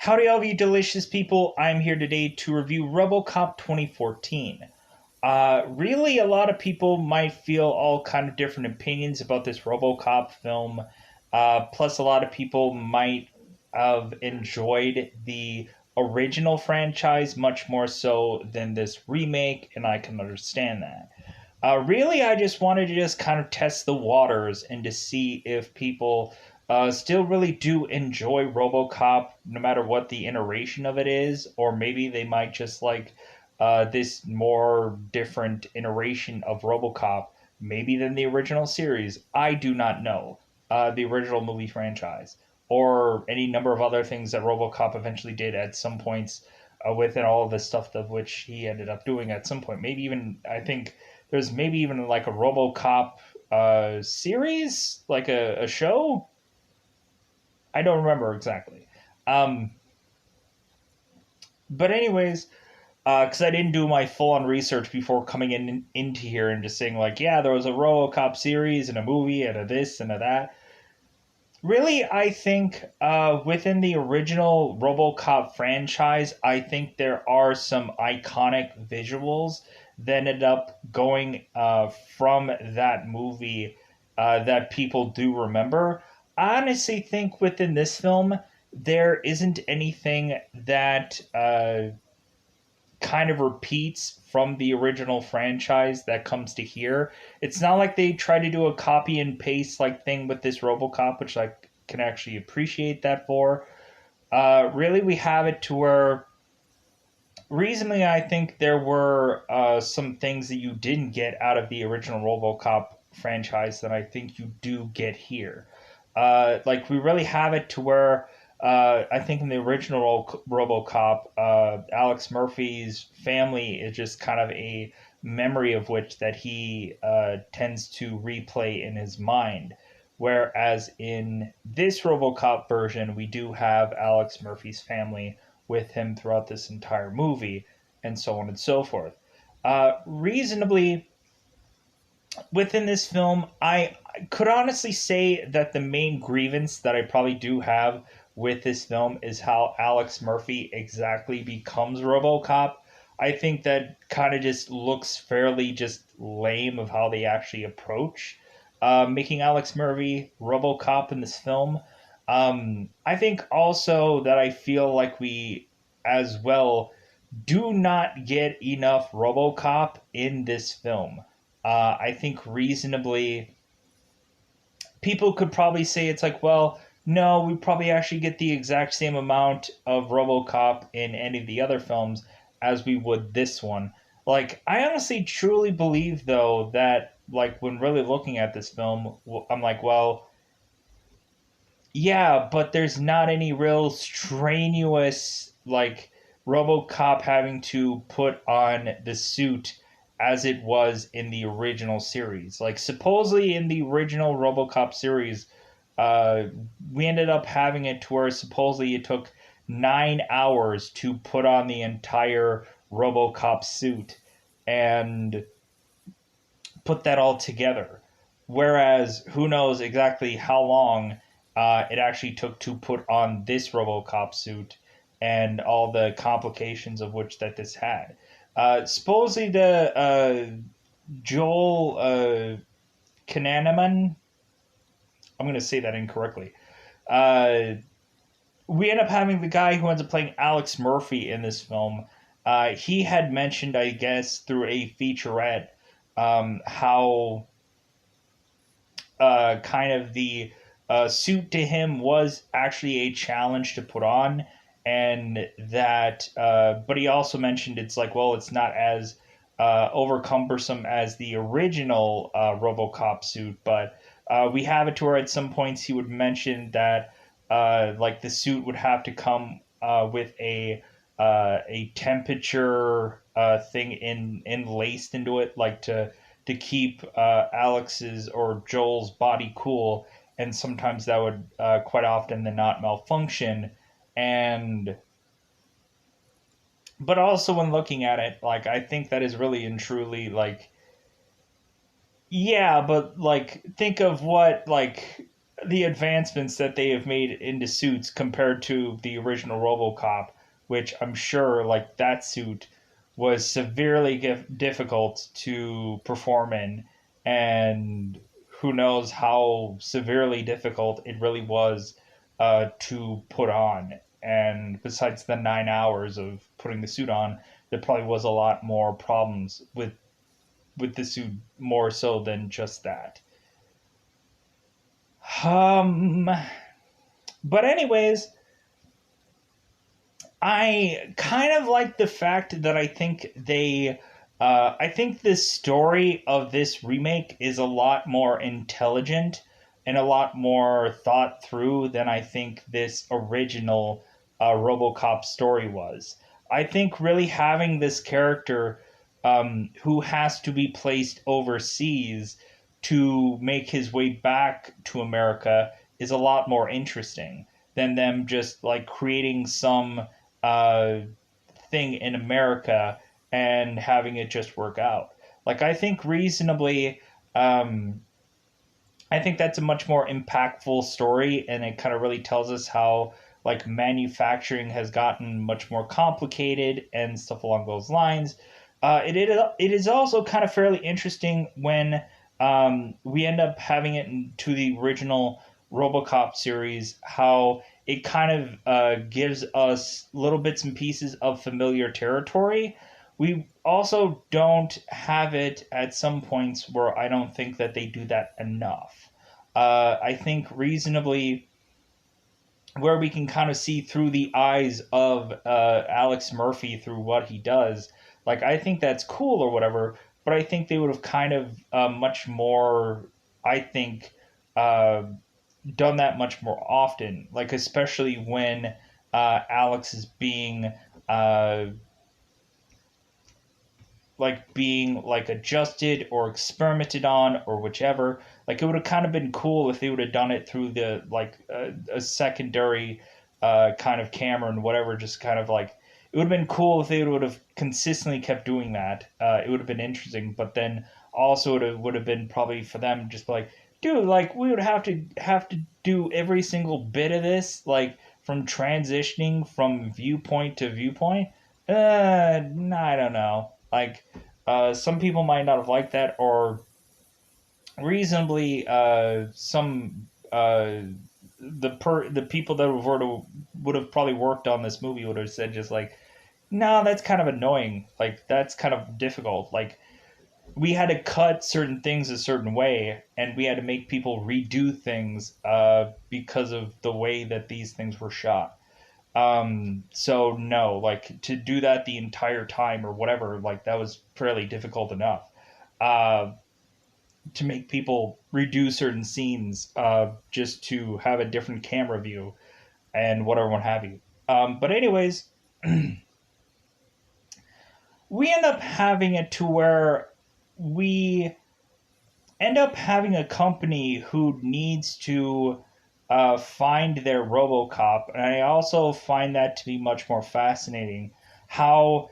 Howdy, all of you delicious people. I'm here today to review Robocop 2014. Really, a lot of people might feel all kind of different opinions about this Robocop film. Plus, a lot of people might have enjoyed the original franchise much more so than this remake, and I can understand that. Really, I just wanted to just kind of test the waters and to see if people still really do enjoy RoboCop, no matter what the iteration of it is, or maybe they might just like this more different iteration of RoboCop, maybe than the original series. I do not know the original movie franchise or any number of other things that RoboCop eventually did at some points within all of the stuff of which he ended up doing at some point. Maybe even I think there's maybe even like a RoboCop series, like a show. I don't remember exactly. Um, but anyways, because I didn't do my full on research before coming into here and just saying like, yeah, there was a RoboCop series and a movie and a this and a that. Really, I think within the original RoboCop franchise, I think there are some iconic visuals that ended up going from that movie that people do remember. I honestly think within this film, there isn't anything that kind of repeats from the original franchise that comes to here. It's not like they try to do a copy and paste like thing with this RoboCop, which I can actually appreciate that for. Really, we have it to where reasonably, I think there were some things that you didn't get out of the original RoboCop franchise that I think you do get here. Like we really have it to where I think in the original RoboCop, Alex Murphy's family is just kind of a memory of which that he tends to replay in his mind. Whereas in this RoboCop version, we do have Alex Murphy's family with him throughout this entire movie, and so on and so forth. Reasonably, within this film, I could honestly say that the main grievance that I probably do have with this film is how Alex Murphy exactly becomes RoboCop. I think that kind of just looks fairly just lame of how they actually approach making Alex Murphy RoboCop in this film. I think also that I feel like we, as well, do not get enough RoboCop in this film. I think reasonably, people could probably say it's like, well, no, we probably actually get the exact same amount of RoboCop in any of the other films as we would this one. Like, I honestly truly believe, though, that, like, when really looking at this film, I'm like, well, yeah, but there's not any real strenuous, like, RoboCop having to put on the suit as it was in the original series. Like, supposedly in the original RoboCop series, uh, we ended up having it to where supposedly it took 9 hours to put on the entire RoboCop suit and put that all together. Whereas, who knows exactly how long it actually took to put on this RoboCop suit and all the complications of which that this had. Supposedly the Joel Kinnaman, I'm going to say that incorrectly. Uh, we end up having the guy who ends up playing Alex Murphy in this film. He had mentioned, I guess, through a featurette, how kind of the suit to him was actually a challenge to put on, and that, but he also mentioned it's like, well, it's not as over cumbersome as the original RoboCop suit, but we have it to where at some points he would mention that like the suit would have to come with a temperature thing in laced into it, like to keep Alex's or Joel's body cool, and sometimes that would quite often than not malfunction. And but also when looking at it, like I think that is really and truly like, yeah, but like think of what like the advancements that they have made into suits compared to the original RoboCop, which I'm sure like that suit was severely difficult to perform in, and who knows how severely difficult it really was to put on. And besides the 9 hours of putting the suit on, there probably was a lot more problems with the suit more so than just that. Um, but anyways, I kind of like the fact that I think the story of this remake is a lot more intelligent and a lot more thought through than I think this original RoboCop story was. I think really having this character who has to be placed overseas to make his way back to America is a lot more interesting than them just like creating some uh, thing in America and having it just work out. Like I think reasonably, um, I think that's a much more impactful story, and it kind of really tells us how like manufacturing has gotten much more complicated and stuff along those lines. It is also kind of fairly interesting when we end up having it into the original RoboCop series, how it kind of gives us little bits and pieces of familiar territory. We also don't have it at some points where I don't think that they do that enough. I think reasonably where we can kind of see through the eyes of Alex Murphy through what he does. Like I think that's cool or whatever, but I think they would have kind of much more. I think uh, done that much more often. Like especially when Alex is uh, being like adjusted or experimented on or whichever. Like it would have kind of been cool if they would have done it through the like a secondary kind of camera and whatever. Just kind of like it would have been cool if they would have consistently kept doing that. It would have been interesting, but then also it would have been probably for them just like, dude, like we would have to do every single bit of this, like from transitioning from viewpoint to viewpoint. I don't know. Like, some people might not have liked that, or reasonably, some the people that would have probably worked on this movie would have said just like, no, that's kind of annoying. Like, that's kind of difficult. Like, we had to cut certain things a certain way, and we had to make people redo things because of the way that these things were shot. So no, like to do that the entire time or whatever, like that was fairly difficult enough. Uh, to make people redo certain scenes, just to have a different camera view and whatever, what have you. But anyways, we end up having it to where we end up having a company who needs to find their RoboCop, and I also find that to be much more fascinating. How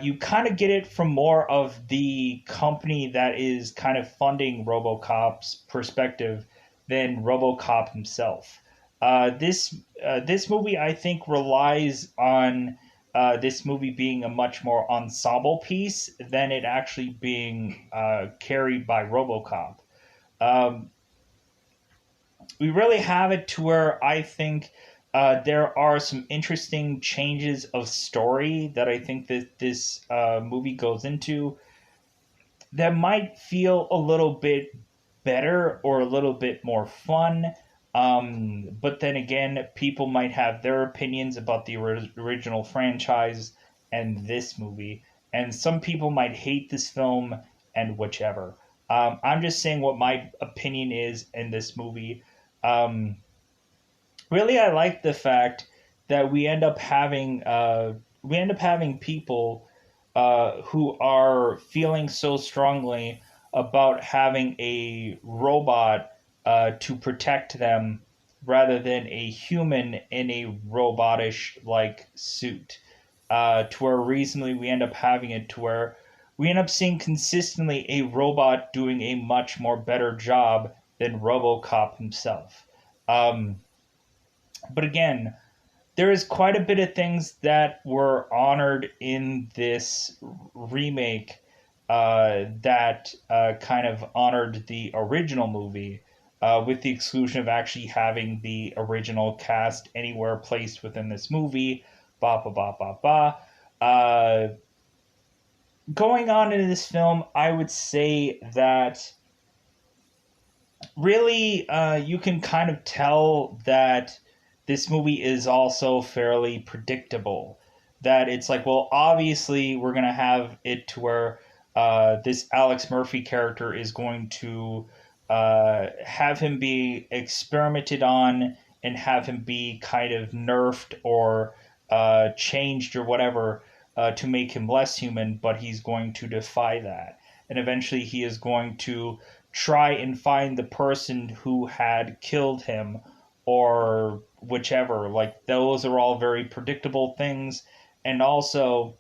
you kind of get it from more of the company that is kind of funding RoboCop's perspective than RoboCop himself. This movie, I think, relies on this movie being a much more ensemble piece than it actually being carried by RoboCop. Um, we really have it to where I think there are some interesting changes of story that I think that this movie goes into that might feel a little bit better or a little bit more fun. But then again, people might have their opinions about the original franchise and this movie, and some people might hate this film and whichever. I'm just saying what my opinion is in this movie. Um, Really, I like the fact that we end up having people who are feeling so strongly about having a robot to protect them rather than a human in a robotish like suit. To where recently we end up having it to where we end up seeing consistently a robot doing a much more better job than RoboCop himself. Um, but again, there is quite a bit of things that were honored in this remake that kind of honored the original movie, with the exclusion of actually having the original cast anywhere placed within this movie. Ba ba ba ba ba. Going on in this film, I would say that really you can kind of tell that this movie is also fairly predictable. That it's like, well, obviously we're going to have it to where this Alex Murphy character is going to have him be experimented on and have him be kind of nerfed or changed or whatever to make him less human, but he's going to defy that. And eventually he is going to try and find the person who had killed him or whichever. Like, those are all very predictable things. And also,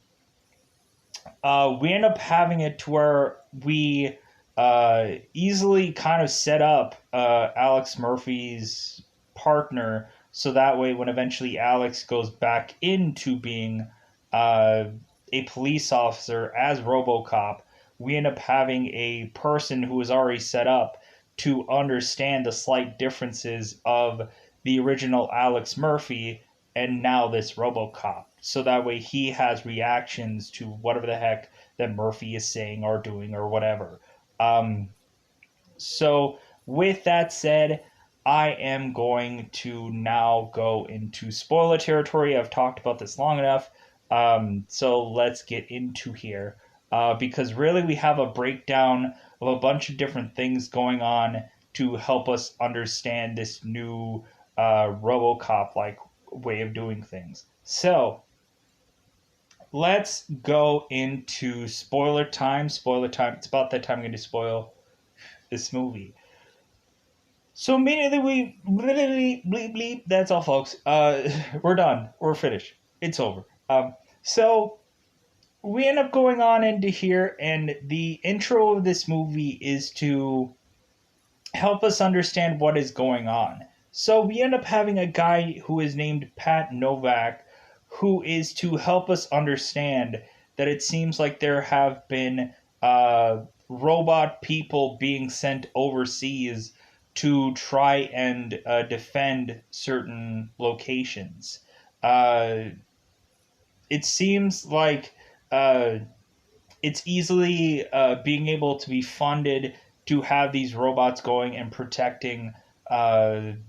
we end up having it to where we easily kind of set up Alex Murphy's partner, so that way when eventually Alex goes back into being uh, a police officer as Robocop, we end up having a person who is already set up to understand the slight differences of the original Alex Murphy and now this Robocop. So that way he has reactions to whatever the heck that Murphy is saying or doing or whatever. Um, so, with that said, I am going to now go into spoiler territory. I've talked about this long enough. So, let's get into here. Because really, we have a breakdown of a bunch of different things going on to help us understand this new Robocop like way of doing things. So, let's go into spoiler time. Spoiler time. It's about that time I'm going to spoil this movie. So immediately we bleep, bleep, bleep. That's all, folks. We're done. We're finished. It's over. So we end up going on into here, and the intro of this movie is to help us understand what is going on. So we end up having a guy who is named Pat Novak, who is to help us understand that it seems like there have been robot people being sent overseas to try and defend certain locations. Uh, it seems like uh, it's easily being able to be funded to have these robots going and protecting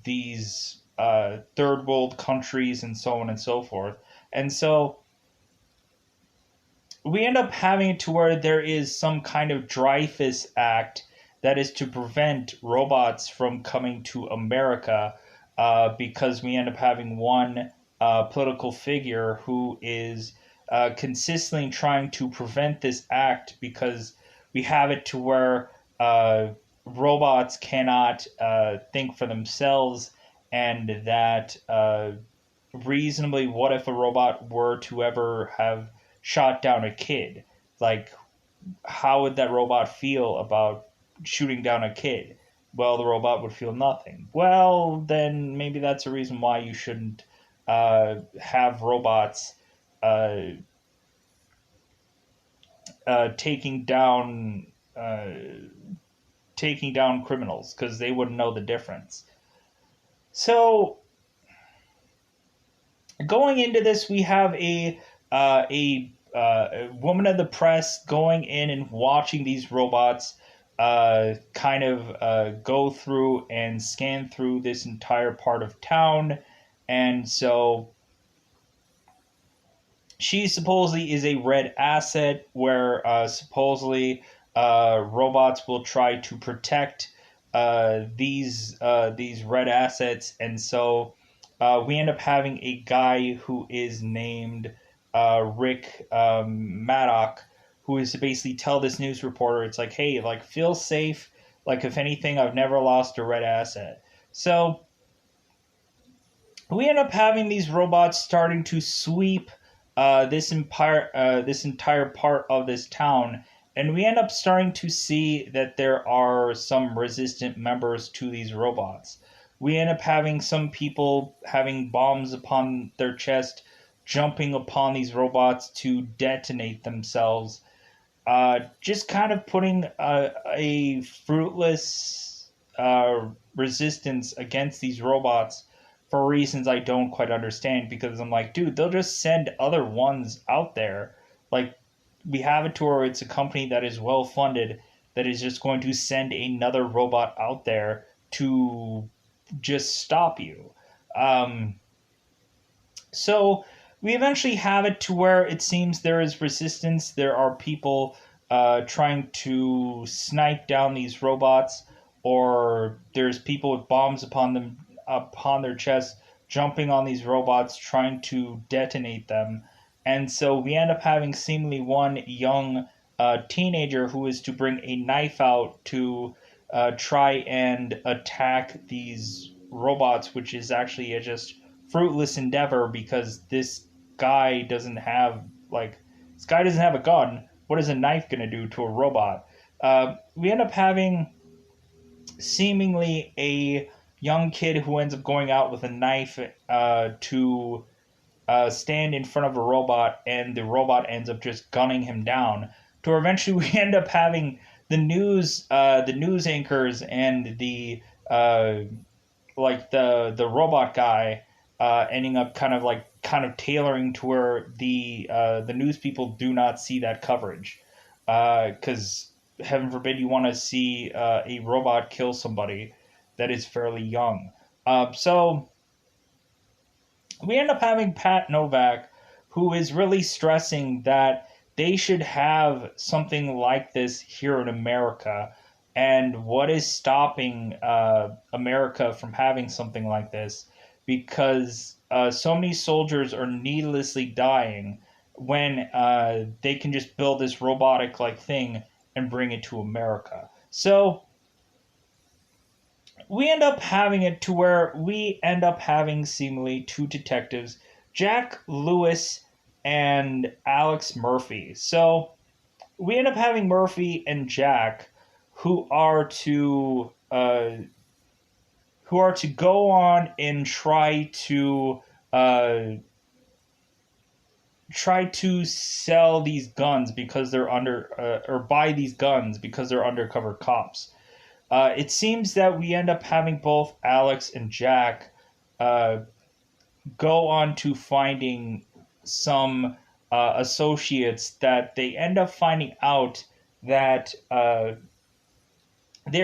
these third world countries and so on and so forth. And so we end up having it to where there is some kind of Dreyfus Act that is to prevent robots from coming to America, because we end up having one political figure who is consistently trying to prevent this act, because we have it to where robots cannot think for themselves, and that reasonably, what if a robot were to ever have shot down a kid? Like, how would that robot feel about shooting down a kid? Well, the robot would feel nothing. Well, then maybe that's a reason why you shouldn't have robots uh, taking down taking down criminals, because they wouldn't know the difference. So going into this, we have a woman of the press going in and watching these robots kind of go through and scan through this entire part of town. And so she supposedly is a red asset, where supposedly robots will try to protect these red assets. And so we end up having a guy who is named Rick Maddock, who is to basically tell this news reporter, it's like, hey, like, feel safe. Like, if anything, I've never lost a red asset. So we end up having these robots starting to sweep this entire part of this town, and we end up starting to see that there are some resistant members to these robots. We end up having some people having bombs upon their chest, jumping upon these robots to detonate themselves, just kind of putting a fruitless resistance against these robots for reasons I don't quite understand. Because I'm like, dude, they'll just send other ones out there. Like, we have it to where it's a company that is well funded that is just going to send another robot out there to just stop you. Um, so we eventually have it to where it seems there is resistance. There are people trying to snipe down these robots, or there's people with bombs upon their chests, jumping on these robots, trying to detonate them. And so we end up having seemingly one young teenager who is to bring a knife out to try and attack these robots, which is actually a just fruitless endeavor because like this guy doesn't have a gun. What is a knife gonna do to a robot? We end up having seemingly a young kid who ends up going out with a knife to stand in front of a robot, and the robot ends up just gunning him down. To where eventually we end up having the news anchors and uh, the robot guy ending up kind of tailoring to where the news people do not see that coverage, because heaven forbid you want to see a robot kill somebody that is fairly young. So we end up having Pat Novak, who is really stressing that they should have something like this here in America. And what is stopping America from having something like this? Because so many soldiers are needlessly dying when they can just build this robotic like thing and bring it to America. So we end up having it to where we end up having seemingly two detectives, Jack Lewis and Alex Murphy. So we end up having Murphy and Jack, who are to go on and uh, try to sell these guns because they're or buy these guns because they're undercover cops. It seems that we end up having both Alex and Jack uh, go on to finding some associates that they end up finding out that they're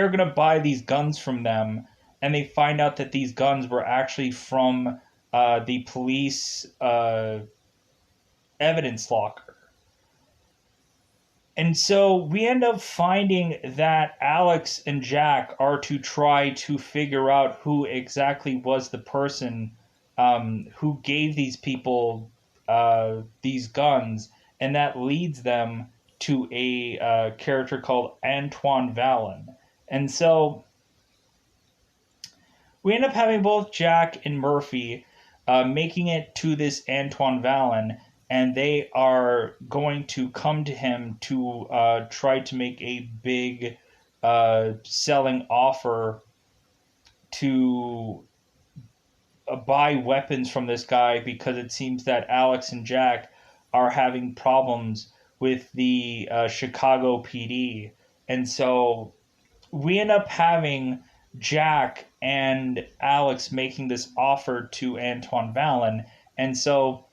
going to buy these guns from them, and they find out that these guns were actually from the police evidence locker. And so we end up finding that Alex and Jack are to try to figure out who exactly was the person who gave these people these guns, and that leads them to a character called Antoine Vallon. And so we end up having both Jack and Murphy making it to this Antoine Vallon, and they are going to come to him to try to make a big selling offer to buy weapons from this guy, because it seems that Alex and Jack are having problems with the Chicago PD. And so we end up having Jack and Alex making this offer to Antoine Vallon. And so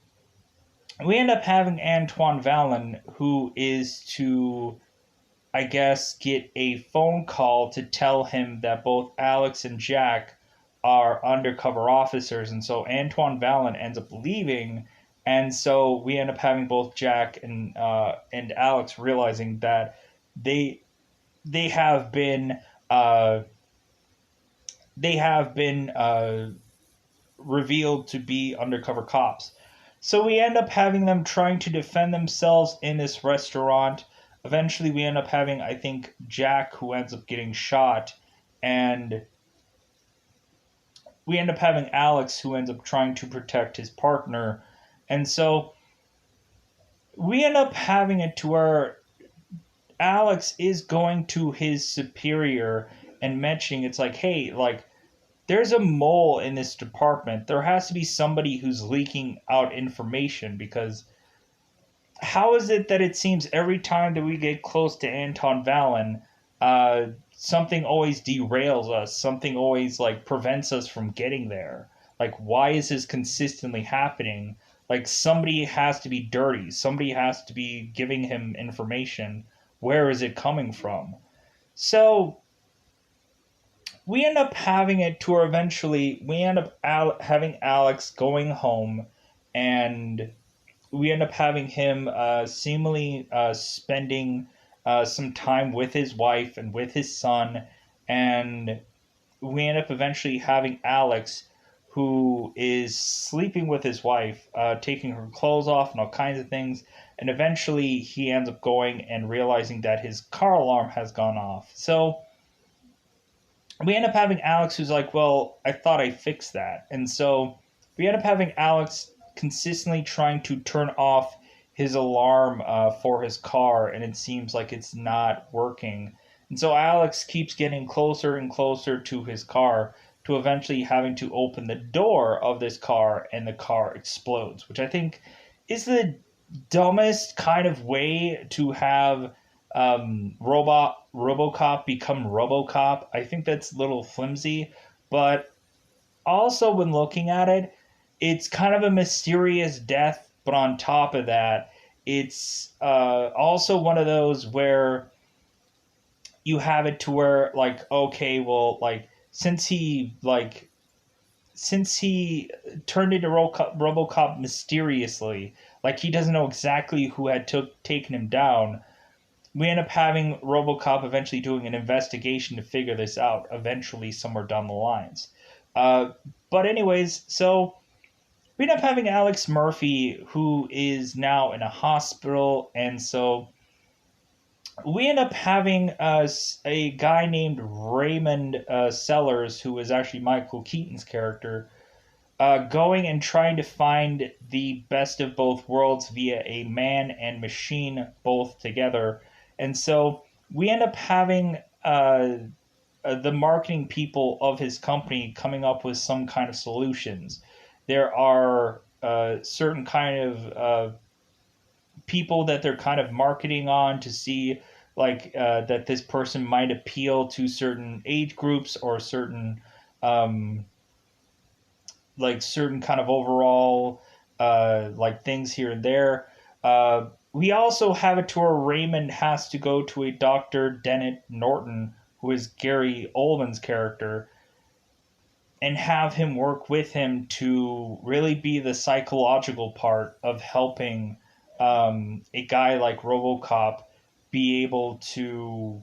we end up having Antoine Vallon, who is to, I guess, get a phone call to tell him that both Alex and Jack are undercover officers. And so Antoine Vallon ends up leaving. And so we end up having both Jack and Alex realizing that they they have been uh, they have been revealed to be undercover cops. So we end up having them trying to defend themselves in this restaurant. Eventually, we end up having, I think, Jack, who ends up getting shot, and we end up having Alex, who ends up trying to protect his partner. And so we end up having it to where Alex is going to his superior and mentioning, it's like, hey, like, there's a mole in this department. There has to be somebody who's leaking out information, because how is it that it seems every time that we get close to Anton Valen, something always derails us, something always like prevents us from getting there? Like, why is this consistently happening? Like, somebody has to be dirty, somebody has to be giving him information. Where is it coming from? So we end up having it to where eventually we end up having Alex going home, and we end up having him seemingly spending some time with his wife and with his son, and we end up eventually having Alex, who is sleeping with his wife, taking her clothes off and all kinds of things, and eventually he ends up going and realizing that his car alarm has gone off. So we end up having Alex who's like, well, I thought I fixed that. And so we end up having Alex consistently trying to turn off his alarm for his car, and it seems like it's not working. And so Alex keeps getting closer and closer to his car, to eventually having to open the door of this car, and the car explodes, which I think is the dumbest kind of way to have Robocop become Robocop. I think that's a little flimsy, but also when looking at it, it's kind of a mysterious death. But on top of that, it's also one of those where you have it to where, like, okay, well, like, since he turned into Robocop mysteriously, like he doesn't know exactly who had taken him down, we end up having RoboCop eventually doing an investigation to figure this out eventually somewhere down the lines. Uh, but anyways, so we end up having Alex Murphy, who is now in a hospital, and so we end up having a guy named Raymond Sellers, who is actually Michael Keaton's character, going and trying to find the best of both worlds via a man and machine both together. And so we end up having the marketing people of his company coming up with some kind of solutions. There are certain kind of people that they're kind of marketing on to see, like, that this person might appeal to certain age groups, or certain um, certain kind of overall like things here and there. We also have it to where Raymond has to go to a Dr. Dennett Norton, who is Gary Oldman's character, and have him work with him to really be the psychological part of helping a guy like Robocop be able to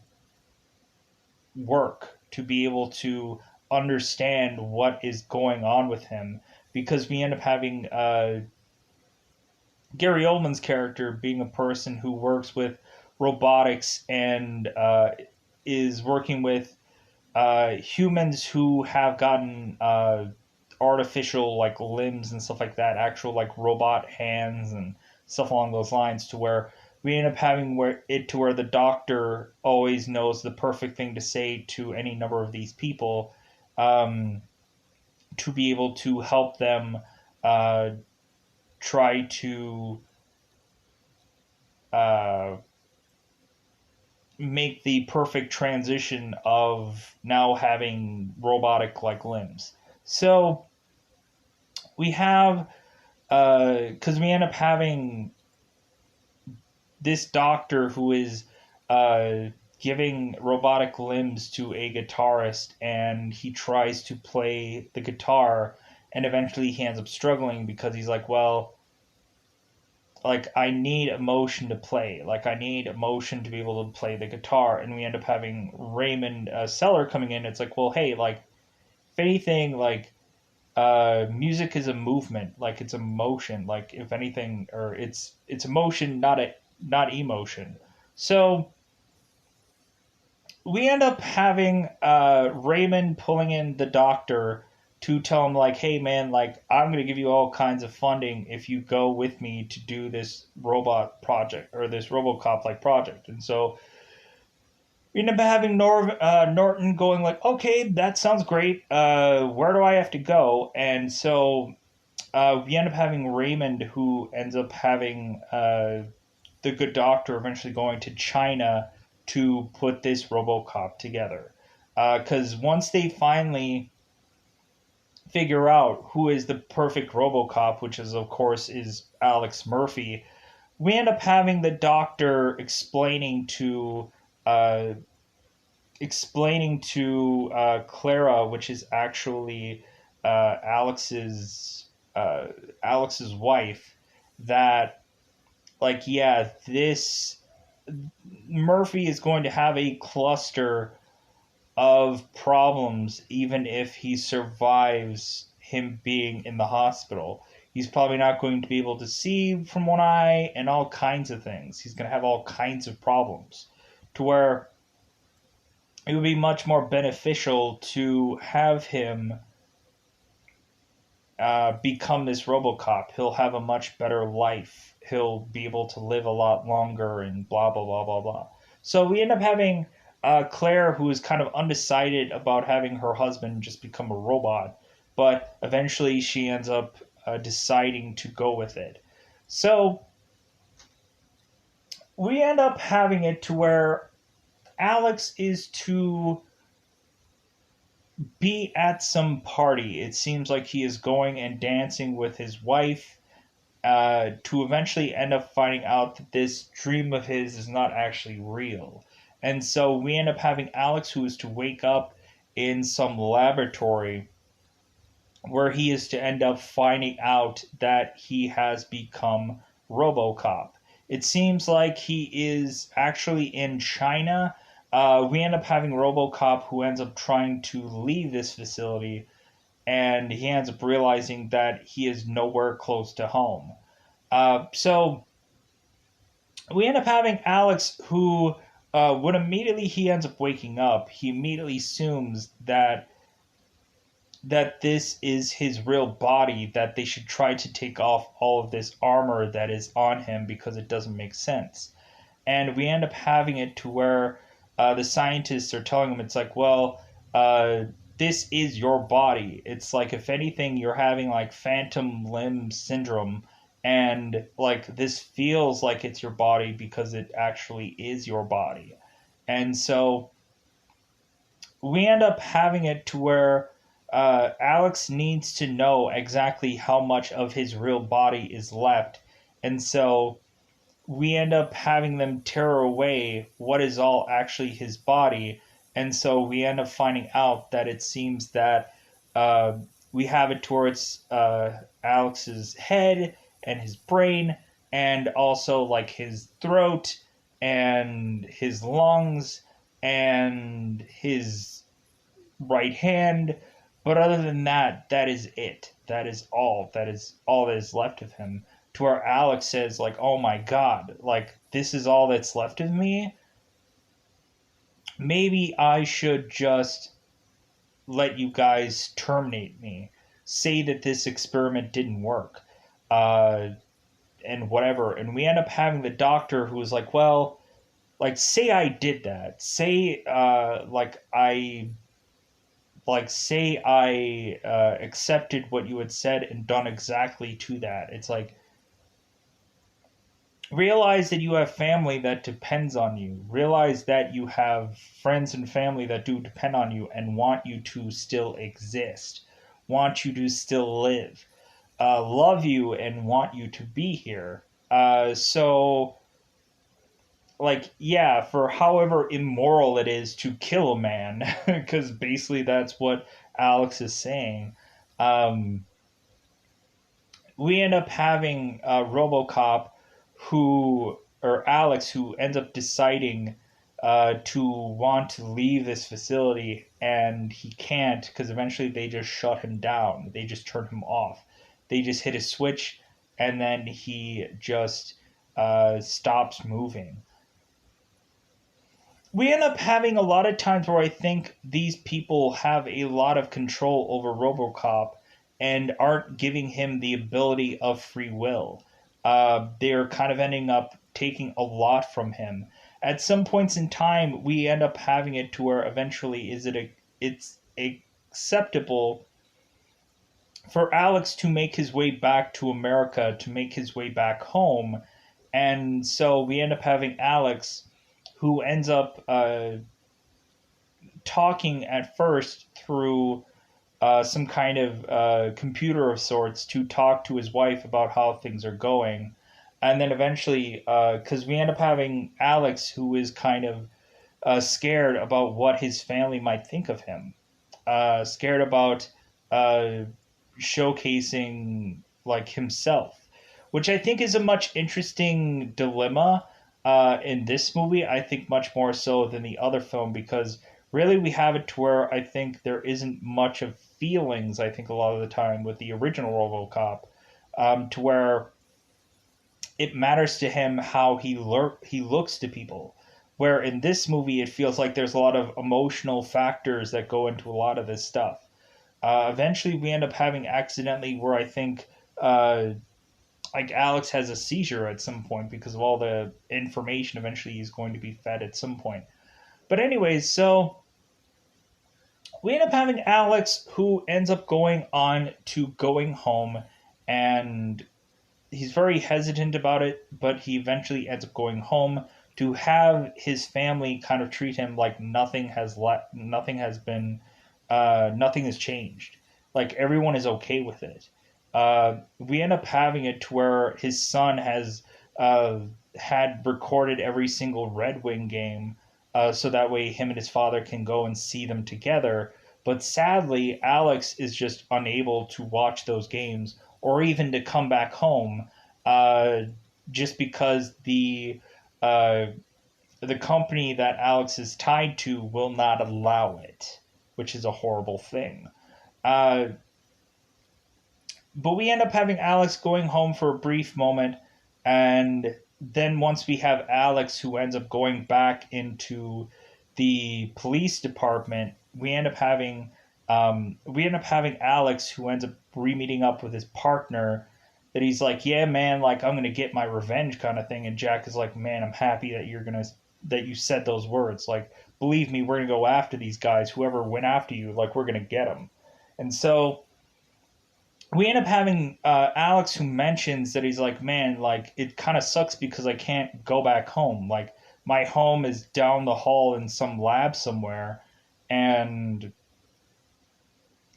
work, to be able to understand what is going on with him, because we end up having Gary Oldman's character being a person who works with robotics, and is working with humans who have gotten artificial like limbs and stuff like that, actual like robot hands and stuff along those lines, to where we end up having where the doctor always knows the perfect thing to say to any number of these people, um, to be able to help them uh, try to uh, make the perfect transition of now having robotic like limbs. So we have, because we end up having this doctor who is uh, giving robotic limbs to a guitarist, and he tries to play the guitar, and eventually he ends up struggling because he's like, well, like, I need emotion to play. Like, I need emotion to be able to play the guitar. And we end up having Raymond Seller coming in. It's like, well, hey, like, if anything, like, music is a movement. Like, it's emotion. Like, if anything, or it's emotion, not emotion. So we end up having Raymond pulling in the doctor to tell him, like, hey man, like, I'm gonna give you all kinds of funding if you go with me to do this robot project, or this RoboCop like project. And so We end up having Norton going like, okay, that sounds great. Where do I have to go? And so we end up having Raymond, who ends up having the good doctor eventually going to China to put this RoboCop together. Because once they finally figure out who is the perfect RoboCop, which is of course is Alex Murphy, we end up having the doctor uh, Clara, which is actually uh, Alex's uh, Alex's wife, that like yeah, this Murphy is going to have a cluster of problems even if he survives him being in the hospital. He's probably not going to be able to see from one eye and all kinds of things. He's going to have all kinds of problems to where it would be much more beneficial to have him become this Robocop. He'll have a much better life. He'll be able to live a lot longer and blah, blah, blah, blah, blah. So we end up having Claire, who is kind of undecided about having her husband just become a robot, but eventually she ends up deciding to go with it. So we end up having it to where Alex is to be at some party. It seems like he is going and dancing with his wife to eventually end up finding out that this dream of his is not actually real. And so we end up having Alex, who is to wake up in some laboratory where he is to end up finding out that he has become Robocop. It seems like he is actually in China. We end up having Robocop, who ends up trying to leave this facility, and he ends up realizing that he is nowhere close to home. So we end up having Alex, who, when immediately he ends up waking up, he immediately assumes that this is his real body, that they should try to take off all of this armor that is on him because it doesn't make sense. And we end up having it to where the scientists are telling him, it's like, well, this is your body. It's like, if anything, you're having like phantom limb syndrome, and like this feels like it's your body because it actually is your body. And so we end up having it to where Alex needs to know exactly how much of his real body is left. And so we end up having them tear away what is all actually his body. And so we end up finding out that it seems that uh, we have it towards Alex's head and his brain, and also like his throat and his lungs and his right hand. But other than that, that is it. That is all. That is all that is left of him. To where Alex says, like, oh my god, like, this is all that's left of me. Maybe I should just let you guys terminate me. Say that this experiment didn't work. Uh, and whatever. And we end up having the doctor who was like, well, like, say I did that. Say I accepted what you had said and done exactly to that. It's like, realize that you have family that depends on you. Realize that you have friends and family that do depend on you and want you to still exist, want you to still live, love you, and want you to be here. So, like, yeah, for however immoral it is to kill a man, because basically that's what Alex is saying. Um, we end up having Robocop, who or Alex, who ends up deciding to want to leave this facility, and he can't because eventually they just shut him down. They just turn him off. They just hit a switch, and then he just stops moving. We end up having a lot of times where I think these people have a lot of control over Robocop and aren't giving him the ability of free will. They're kind of ending up taking a lot from him. at some points in time we end up having it to where eventually it's acceptable for Alex to make his way back to America, to make his way back home. And so we end up having Alex, who ends up talking at first through some kind of computer of sorts to talk to his wife about how things are going. And then eventually, because we end up having Alex, who is kind of scared about what his family might think of him, scared about uh, showcasing like himself, which I think is a much interesting dilemma in this movie. I think much more so than the other film because really we have it to where I think there isn't much of feelings. I think a lot of the time with the original RoboCop, to where it matters to him how he looks to people. Where in this movie, it feels like there's a lot of emotional factors that go into a lot of this stuff. Eventually, we end up having accidentally where I think like Alex has a seizure at some point because of all the information eventually he's going to be fed at some point. But anyways, so we end up having Alex who ends up going on to going home, and he's very hesitant about it, but he eventually ends up going home to have his family kind of treat him like nothing has changed. Like everyone is okay with it. We end up having it to where his son has uh, had recorded every single Red Wing game, so that way him and his father can go and see them together. But sadly, Alex is just unable to watch those games or even to come back home, uh, just because uh, the company that Alex is tied to will not allow it, which is a horrible thing. Uh, but we end up having Alex going home for a brief moment, and then once we have Alex who ends up going back into the police department, we end up having Alex who ends up re-meeting up with his partner. That he's like, yeah, man, like I'm gonna get my revenge kind of thing, and Jack is like, man, I'm happy that you said those words. Like, believe me, we're gonna go after these guys. Whoever went after you, like, we're gonna get them. And so we end up having Alex who mentions that he's like, man, like it kind of sucks because I can't go back home. Like my home is down the hall in some lab somewhere, and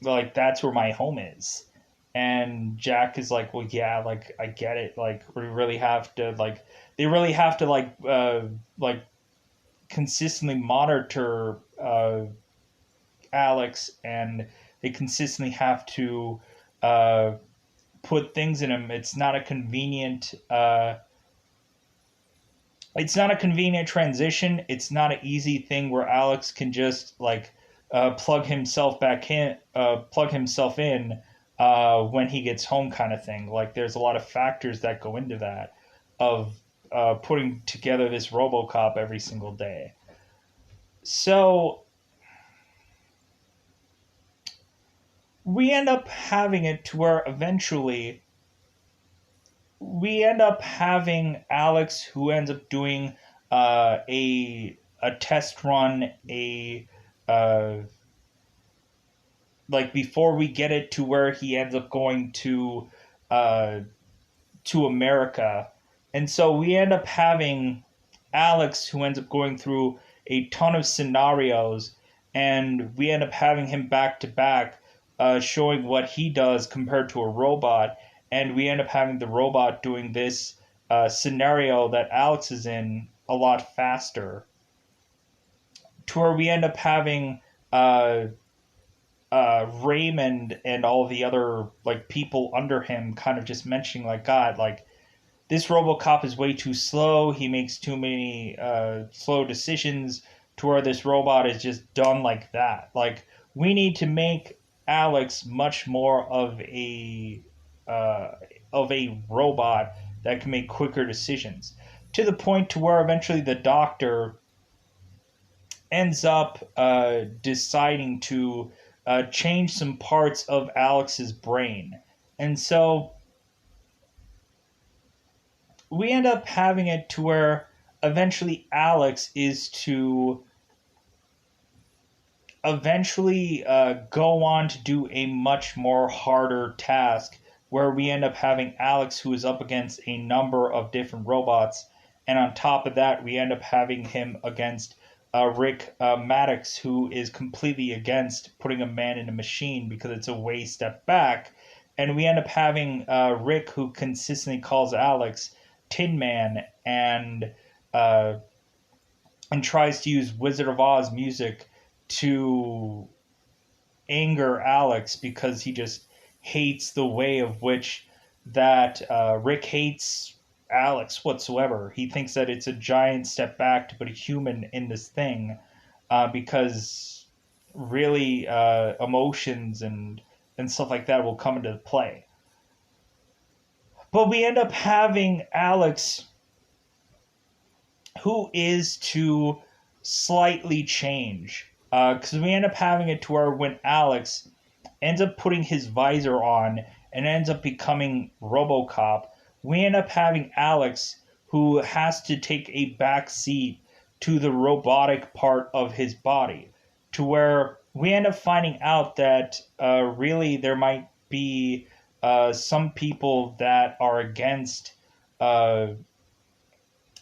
like that's where my home is. And Jack is like, well, yeah, like I get it. Like we really have to like they really have to like consistently monitor Alex, and they consistently have to uh, put things in him. It's not a convenient transition. It's not an easy thing where Alex can just like plug himself in when he gets home, kind of thing. Like there's a lot of factors that go into that of putting together this RoboCop every single day. So we end up having it to where eventually we end up having Alex who ends up doing a test run, a uh, like before we get it to where he ends up going uh, to America. And so we end up having Alex who ends up going through a ton of scenarios, and we end up having him back to back, showing what he does compared to a robot. And we end up having the robot doing this scenario that Alex is in a lot faster, to where we end up having uh, Raymond and all the other like people under him kind of just mentioning like, God, like this RoboCop is way too slow. He makes too many slow decisions, to where this robot is just done like that. Like we need to make Alex much more uh, of a robot that can make quicker decisions, to the point to where eventually the doctor ends up deciding to change some parts of Alex's brain. And so we end up having it to where eventually Alex is to eventually go on to do a much more harder task where we end up having Alex, who is up against a number of different robots. And on top of that, we end up having him against Rick Maddox, who is completely against putting a man in a machine because it's a way step back. And we end up having Rick, who consistently calls Alex Tin Man uh, and tries to use Wizard of Oz music to anger Alex because he just hates the way of which that Rick hates Alex whatsoever. He thinks that it's a giant step back to put a human in this thing because really emotions and stuff like that will come into play. But we end up having Alex, who is to slightly change. Because we end up having it to where when Alex ends up putting his visor on and ends up becoming Robocop, we end up having Alex, who has to take a back seat to the robotic part of his body, to where we end up finding out that really there might be some people that are against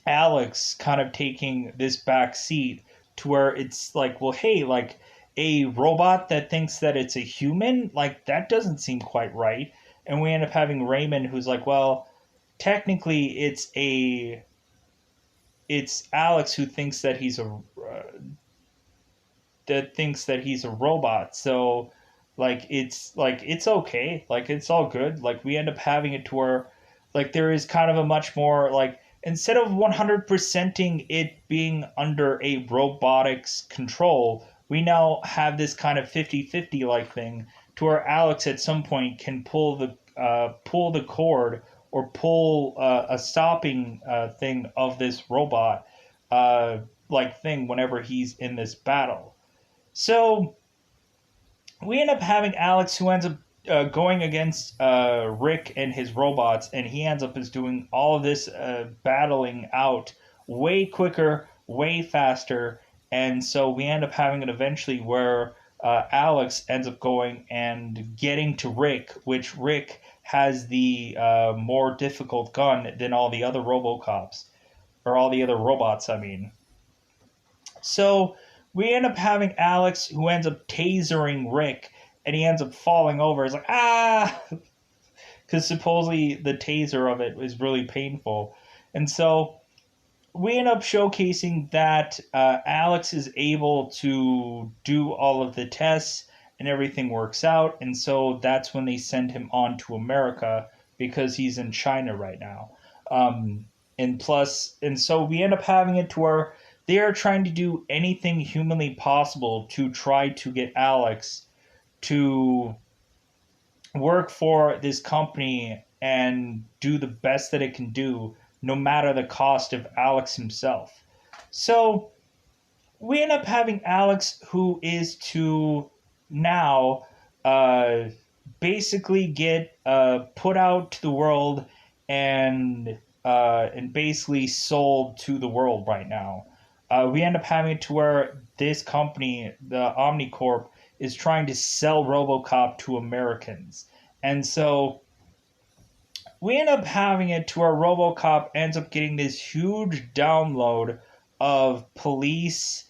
Alex kind of taking this back seat, to where it's like, well, hey, like a robot that thinks that it's a human, like that doesn't seem quite right. And we end up having Raymond, who's like, well, technically it's Alex who thinks that he's a robot. So it's okay, like it's all good. Like we end up having it to where like there is kind of a much more like, instead of 100%ing it being under a robotics control, we now have this kind of 50-50 like thing to where Alex at some point can pull the cord or pull a stopping thing of this robot like thing whenever he's in this battle. So we end up having Alex, who ends up going against Rick and his robots, and he ends up is doing all of this battling out way quicker, way faster, and so we end up having it eventually where Alex ends up going and getting to Rick, which Rick has the more difficult gun than all the other Robocops, or all the other robots, I mean. So we end up having Alex, who ends up tasering Rick, and he ends up falling over. He's like, ah! Because supposedly the taser of it is really painful. And so we end up showcasing that Alex is able to do all of the tests and everything works out. And so that's when they send him on to America, because he's in China right now. And so we end up having it to where they are trying to do anything humanly possible to try to get Alex to work for this company and do the best that it can do, no matter the cost of Alex himself. So we end up having Alex, who is to now basically get put out to the world and basically sold to the world right now. We end up having it to where this company, the Omnicorp, is trying to sell Robocop to Americans. And so we end up having it to where Robocop ends up getting this huge download of police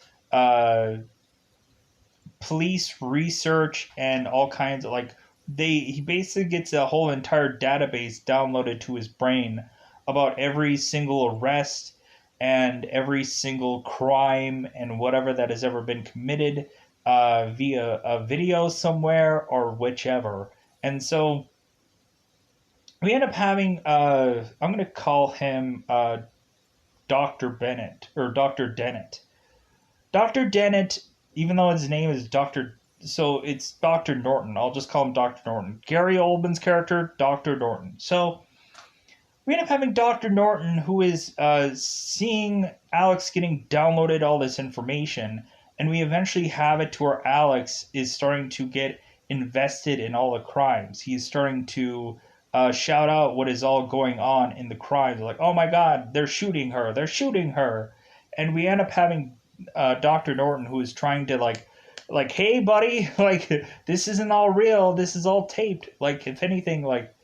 research and all kinds of like he basically gets a whole entire database downloaded to his brain about every single arrest and every single crime and whatever that has ever been committed via a video somewhere or whichever. And so we end up having I'm going to call him Dr. Bennett, or Dr. Dennett. Dr. Dennett, even though his name is so it's Dr. Norton. I'll just call him Dr. Norton. Gary Oldman's character, Dr. Norton. So we end up having Dr. Norton, who is seeing Alex getting downloaded all this information, and we eventually have it to where Alex is starting to get invested in all the crimes. He's starting to shout out what is all going on in the crimes. Like, oh my God, they're shooting her, and we end up having Doctor Norton, who is trying to like, hey buddy, like this isn't all real, this is all taped. Like, if anything, like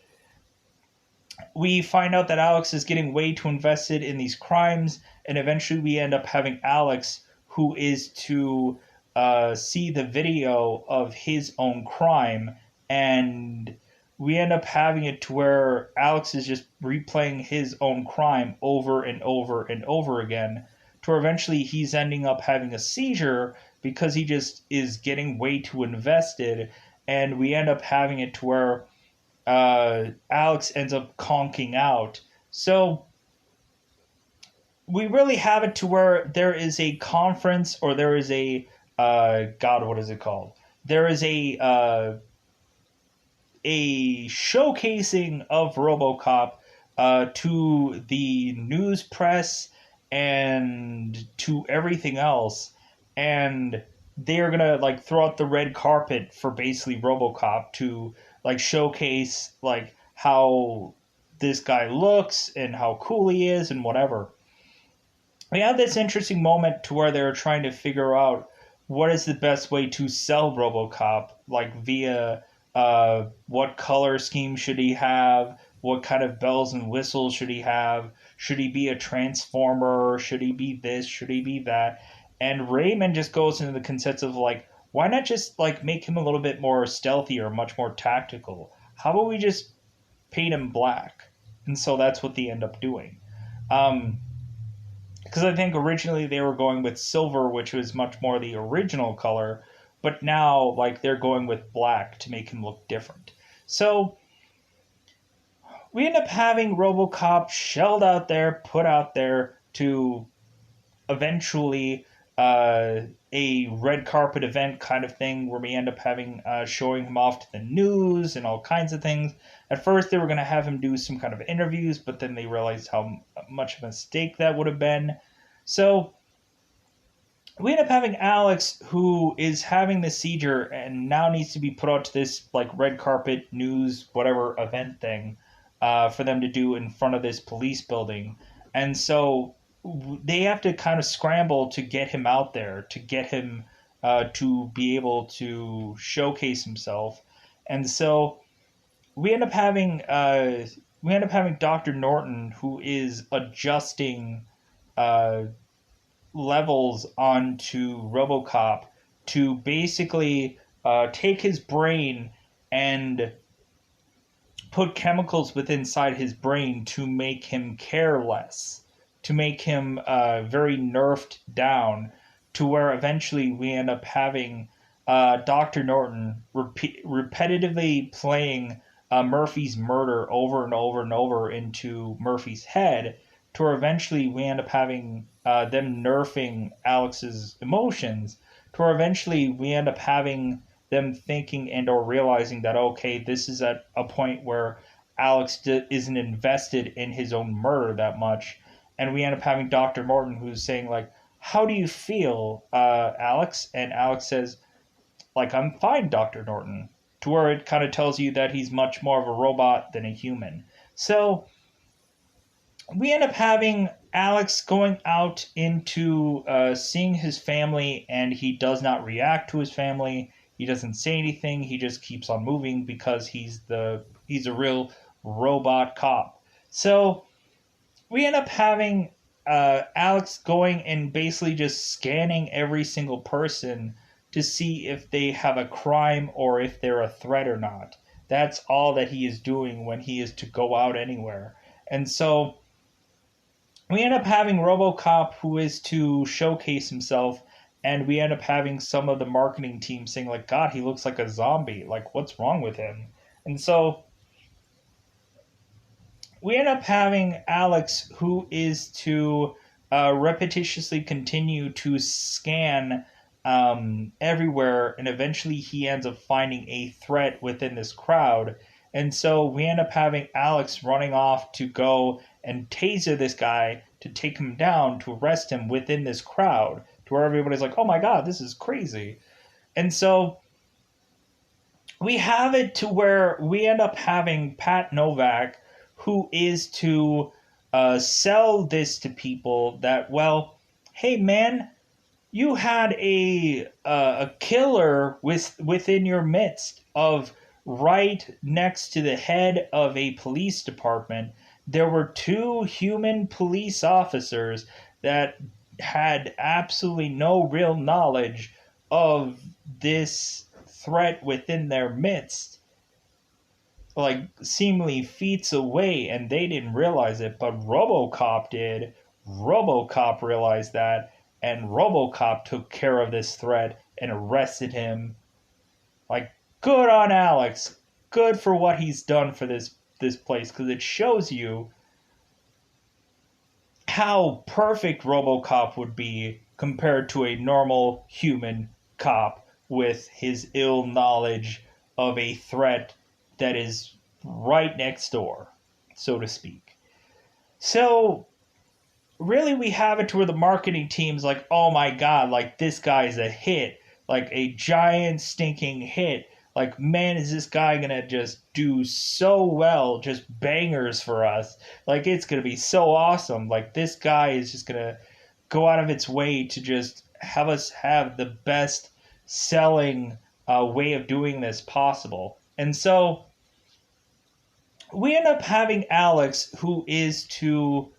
we find out that Alex is getting way too invested in these crimes, and eventually we end up having Alex, who is to see the video of his own crime, and we end up having it to where Alex is just replaying his own crime over and over and over again, to where eventually he's ending up having a seizure because he just is getting way too invested, and we end up having it to where Alex ends up conking out. So we really have it to where there is a conference, or there is a God, what is it called? There is a showcasing of RoboCop to the news press and to everything else, and they are gonna like throw out the red carpet for basically RoboCop to like showcase like how this guy looks and how cool he is and whatever. We have this interesting moment to where they're trying to figure out what is the best way to sell RoboCop, like via what color scheme should he have, what kind of bells and whistles should he have, should he be a transformer, should he be this, should he be that, and Raymond just goes into the concept of like, why not just like make him a little bit more stealthy or much more tactical? How about we just paint him black? And so that's what they end up doing. Because I think originally they were going with silver, which was much more the original color, but now like they're going with black to make him look different. So we end up having RoboCop shelled out there, put out there to eventually a red carpet event kind of thing where we end up having showing him off to the news and all kinds of things. At first, they were going to have him do some kind of interviews, but then they realized how much of a mistake that would have been. So we end up having Alex, who is having the seizure and now needs to be put out to this like red carpet news whatever event thing for them to do in front of this police building, and so they have to kind of scramble to get him out there, to get him to be able to showcase himself. And so we end up having Dr. Norton, who is adjusting uh, levels onto RoboCop to basically take his brain and put chemicals within inside his brain to make him care less, to make him very nerfed down, to where eventually we end up having Dr. Norton repetitively playing Murphy's murder over and over and over into Murphy's head, to where eventually we end up having them nerfing Alex's emotions, to where eventually we end up having them thinking and or realizing that, okay, this is at a point where Alex isn't invested in his own murder that much, and we end up having Dr. Morton, who's saying like, how do you feel, Alex? And Alex says, like, I'm fine, Dr. Norton, to where it kind of tells you that he's much more of a robot than a human. So we end up having Alex going out into seeing his family, and he does not react to his family. He doesn't say anything. He just keeps on moving because he's a real robot cop. So we end up having Alex going and basically just scanning every single person to see if they have a crime or if they're a threat or not. That's all that he is doing when he is to go out anywhere. And so we end up having RoboCop, who is to showcase himself, and we end up having some of the marketing team saying like, God, he looks like a zombie, like what's wrong with him? And so we end up having Alex, who is to repetitiously continue to scan everywhere, and eventually he ends up finding a threat within this crowd. And so we end up having Alex running off to go and taser this guy to take him down, to arrest him within this crowd, to where everybody's like, oh my God, this is crazy. And so we have it to where we end up having Pat Novak, who is to sell this to people that, well, hey man, you had a killer within your midst of right next to the head of a police department. There were two human police officers that had absolutely no real knowledge of this threat within their midst, like seemingly feet away, and they didn't realize it, but Robocop did. Robocop realized that, and Robocop took care of this threat and arrested him. Like, good on Alex. Good for what he's done for this place, because it shows you how perfect Robocop would be compared to a normal human cop with his ill knowledge of a threat that is right next door, so to speak. So, really, we have it to where the marketing team's like, oh my god, like, this guy's a hit, like, a giant stinking hit. Like, man, is this guy gonna just do so well, just bangers for us? Like, it's gonna be so awesome. Like, this guy is just gonna go out of its way to just have us have the best selling way of doing this possible. And so we end up having Alex, who is to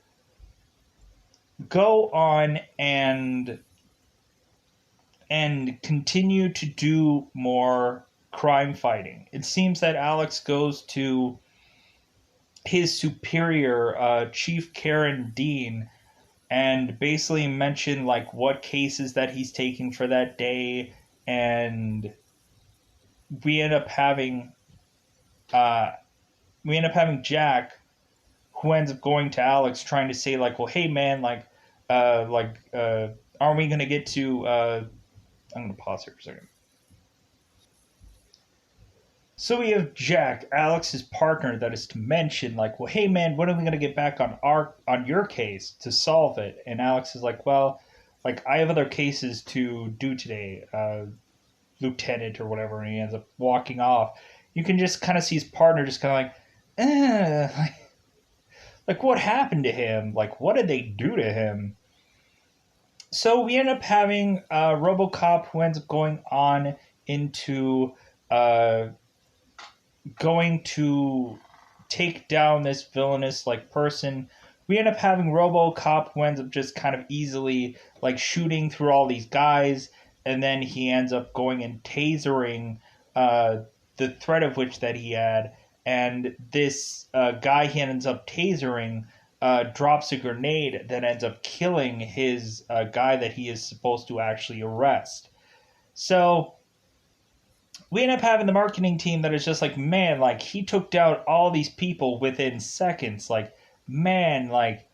go on and continue to do more crime fighting. It seems that Alex goes to his superior, Chief Karen Dean, and basically mention like what cases that he's taking for that day, and we end up having uh, we end up having Jack, who ends up going to Alex trying to say like, well, hey man, aren't we gonna get to I'm gonna pause here for a second. So we have Jack, Alex's partner, that is to mention, like, well, hey man, when are we gonna get back on your case to solve it? And Alex is like, well, like I have other cases to do today, Lieutenant or whatever, and he ends up walking off. You can just kind of see his partner just kind of like what happened to him? Like, what did they do to him? So we end up having RoboCop, who ends up going on into uh, going to take down this villainous like person. We end up having RoboCop, who ends up just kind of easily like shooting through all these guys, and then he ends up going and tasering the threat of which that he had, and this guy he ends up tasering drops a grenade that ends up killing his guy that he is supposed to actually arrest. So we end up having the marketing team that is just like, man, like he took down all these people within seconds. Like, man, like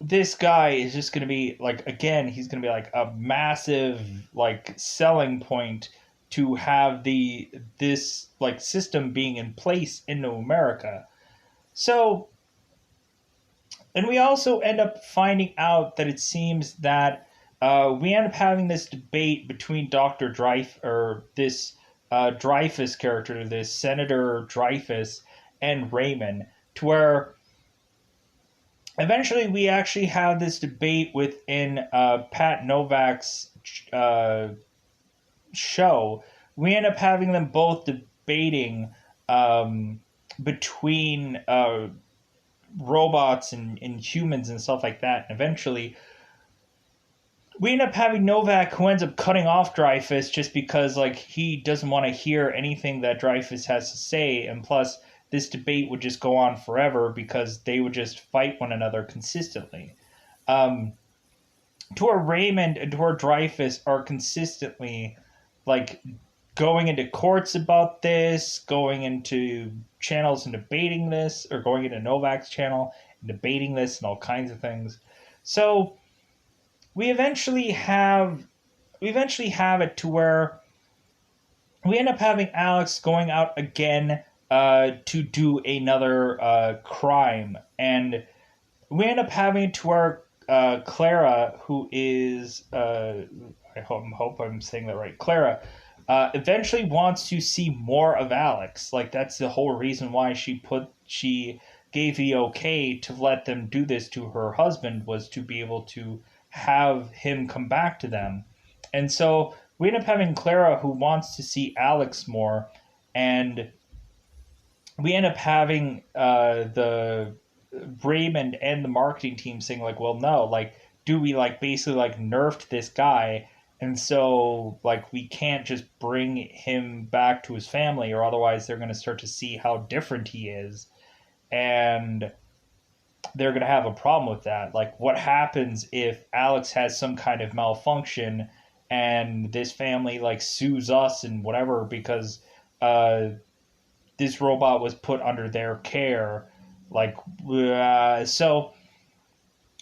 this guy is just going to be like, again, he's going to be like a massive like selling point to have this like system being in place in America. So, and we also end up finding out that it seems that we end up having this debate between Dr. Dreyfus, or this Dreyfus character, this Senator Dreyfus, and Raymond, to where eventually we actually have this debate within Pat Novak's show. We end up having them both debating between robots and humans and stuff like that. And eventually, we end up having Novak, who ends up cutting off Dreyfus just because like he doesn't want to hear anything that Dreyfus has to say, and plus this debate would just go on forever because they would just fight one another consistently. To where Raymond and to where Dreyfus are consistently like going into courts about this, going into channels and debating this, or going into Novak's channel and debating this and all kinds of things. So we eventually have it to where we end up having Alex going out again to do another crime, and we end up having to where Clara, who is I hope I'm saying that right, Clara, eventually wants to see more of Alex. Like that's the whole reason why she gave the okay to let them do this to her husband, was to be able to have him come back to them. And so we end up having Clara who wants to see Alex more, and we end up having the Raymond and the marketing team saying like, well, no, like, do we like basically like nerfed this guy, and so like we can't just bring him back to his family, or otherwise they're going to start to see how different he is, and they're going to have a problem with that. Like, what happens if Alex has some kind of malfunction and this family like sues us and whatever because uh, this robot was put under their care? Like, so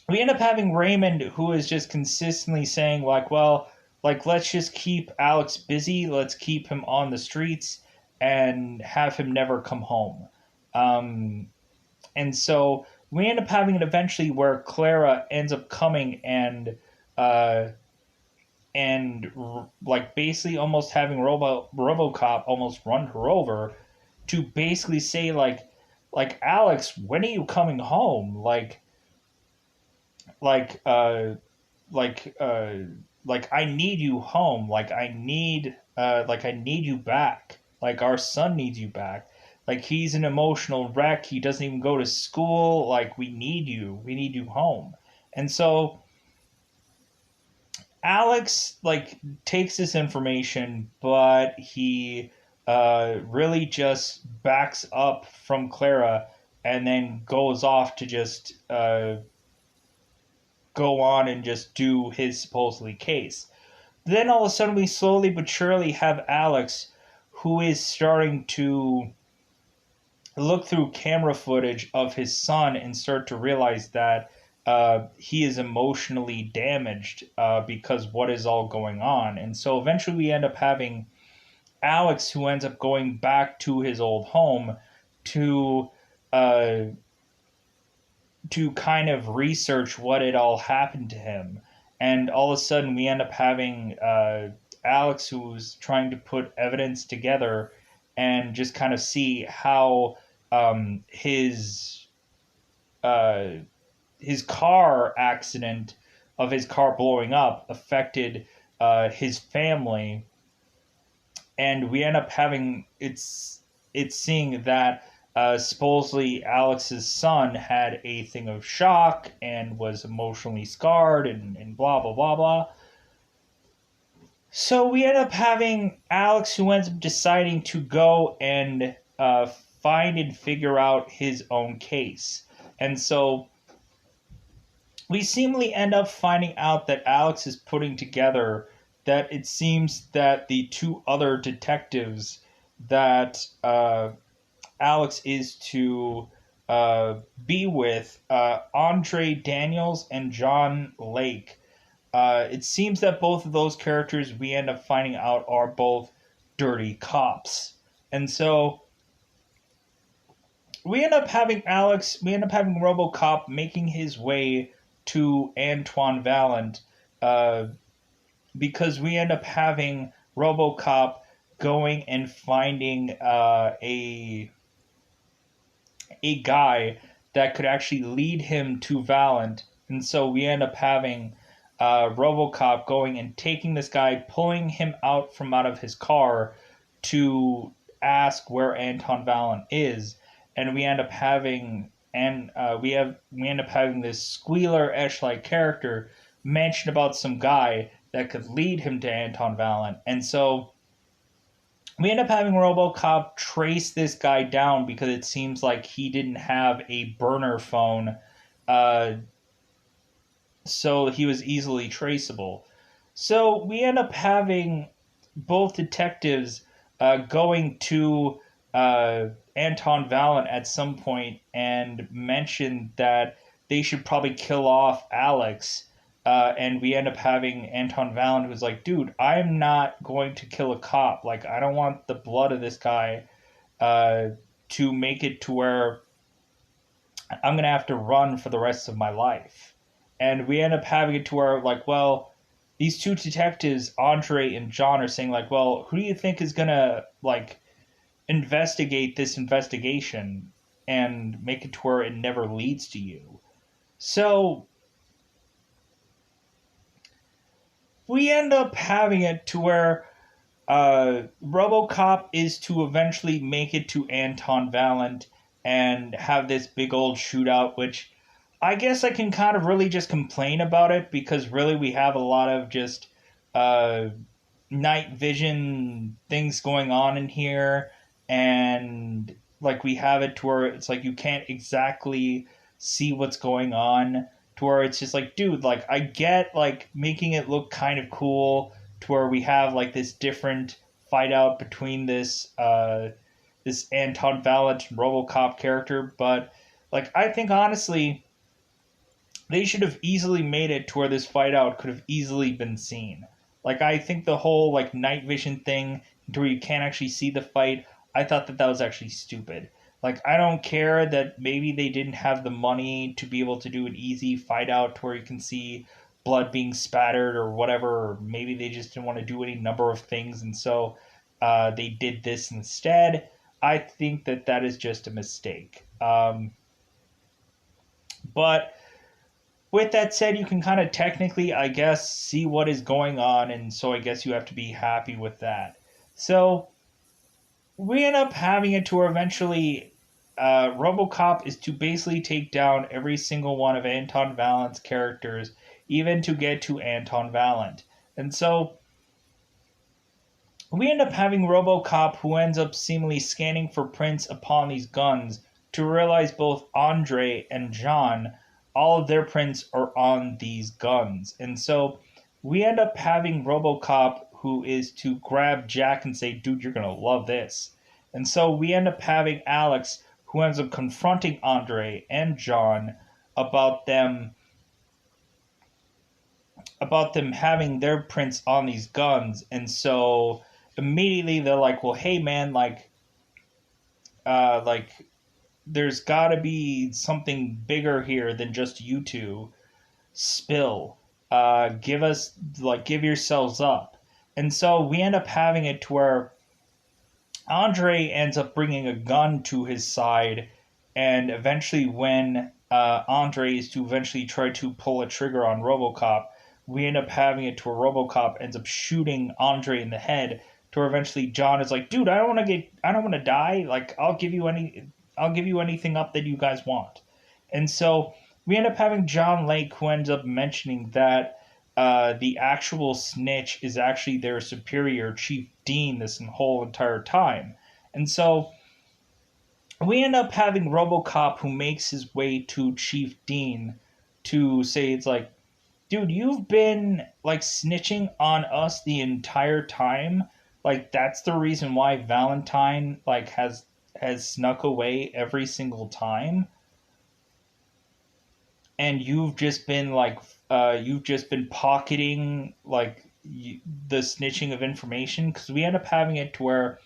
we end up having Raymond, who is just consistently saying like, well, like, let's just keep Alex busy, let's keep him on the streets and have him never come home. um, and so we end up having it eventually where Clara ends up coming uh, and like basically almost having RoboCop almost run her over, to basically say like, Alex, when are you coming home? Like uh like uh like, I need you home. Like I need you back. Like, our son needs you back. Like, he's an emotional wreck. He doesn't even go to school. Like, we need you. We need you home. And so Alex like takes this information, but he really just backs up from Clara and then goes off to just go on and just do his supposedly case. Then all of a sudden, we slowly but surely have Alex, who is starting to look through camera footage of his son and start to realize that he is emotionally damaged because what is all going on. And so eventually, we end up having Alex, who ends up going back to his old home to uh, to kind of research what had all happened to him. And all of a sudden, we end up having Alex, who's trying to put evidence together and just kind of see how um, his uh, his car accident of his car blowing up affected his family. And we end up having it's seeing that supposedly Alex's son had a thing of shock and was emotionally scarred, and blah blah blah blah. So we end up having Alex, who ends up deciding to go and find and figure out his own case. And so we seemingly end up finding out that Alex is putting together that it seems that the two other detectives that Alex is to be with, Andre Daniels and John Lake. It seems that both of those characters, we end up finding out, are both dirty cops. And so we end up having Robocop making his way to Antoine Valent, uh, because we end up having Robocop going and finding a guy that could actually lead him to Valent. And so we end up having Robocop going and taking this guy, pulling him out of his car to ask where Anton Valent is. And we end up having we end up having this Squealer Esh like character mention about some guy that could lead him to Anton Valent. And so we end up having RoboCop trace this guy down because it seems like he didn't have a burner phone, uh, so he was easily traceable. So we end up having both detectives going to Anton Valent at some point and mention that they should probably kill off Alex. And we end up having Anton Valent, who's like, dude, I'm not going to kill a cop. Like, I don't want the blood of this guy uh, to make it to where I'm going to have to run for the rest of my life. And we end up having it to where, like, well, these two detectives, Andre and John, are saying like, well, who do you think is gonna like investigate this investigation and make it to where it never leads to you? So we end up having it to where Robocop is to eventually make it to Anton Valent and have this big old shootout, which I guess I can kind of really just complain about it because really we have a lot of just uh, night vision things going on in here, and like we have it to where it's like you can't exactly see what's going on, to where it's just like, dude, like I get like making it look kind of cool to where we have like this different fight out between this Anton Valent Robocop character, but like I think honestly they should have easily made it to where this fight out could have easily been seen. Like I think the whole like night vision thing to where you can't actually see the fight, I thought that that was actually stupid. Like I don't care that maybe they didn't have the money to be able to do an easy fight out to where you can see blood being spattered or whatever, or maybe they just didn't want to do any number of things and so they did this instead. I think that that is just a mistake. But with that said, you can kind of technically, I guess, see what is going on, and so I guess you have to be happy with that. So we end up having it to where eventually Robocop is to basically take down every single one of Anton Valent's characters, even to get to Anton Valent. And so we end up having Robocop who ends up seemingly scanning for prints upon these guns to realize both Andre and John, all of their prints are on these guns. And so we end up having Robocop who is to grab Jack and say, dude, you're going to love this. And so we end up having Alex who ends up confronting Andre and John about them having their prints on these guns. And so immediately they're like, well, hey man, like there's got to be something bigger here than just you two. Spill. Give us, like, give yourselves up. And so we end up having it to where Andre ends up bringing a gun to his side, and eventually, when Andre is to eventually try to pull a trigger on Robocop, we end up having it to where Robocop ends up shooting Andre in the head. To where eventually John is like, "Dude, I don't want to die. Like, I'll give you anything up that you guys want." And so we end up having John Lake, who ends up mentioning that the actual snitch is actually their superior, Chief Dean, this whole entire time. And so we end up having Robocop, who makes his way to Chief Dean to say, it's like, dude, you've been like snitching on us the entire time. Like that's the reason why Valentine like has snuck away every single time, and you've just been pocketing like the snitching of information, because we end up having it to where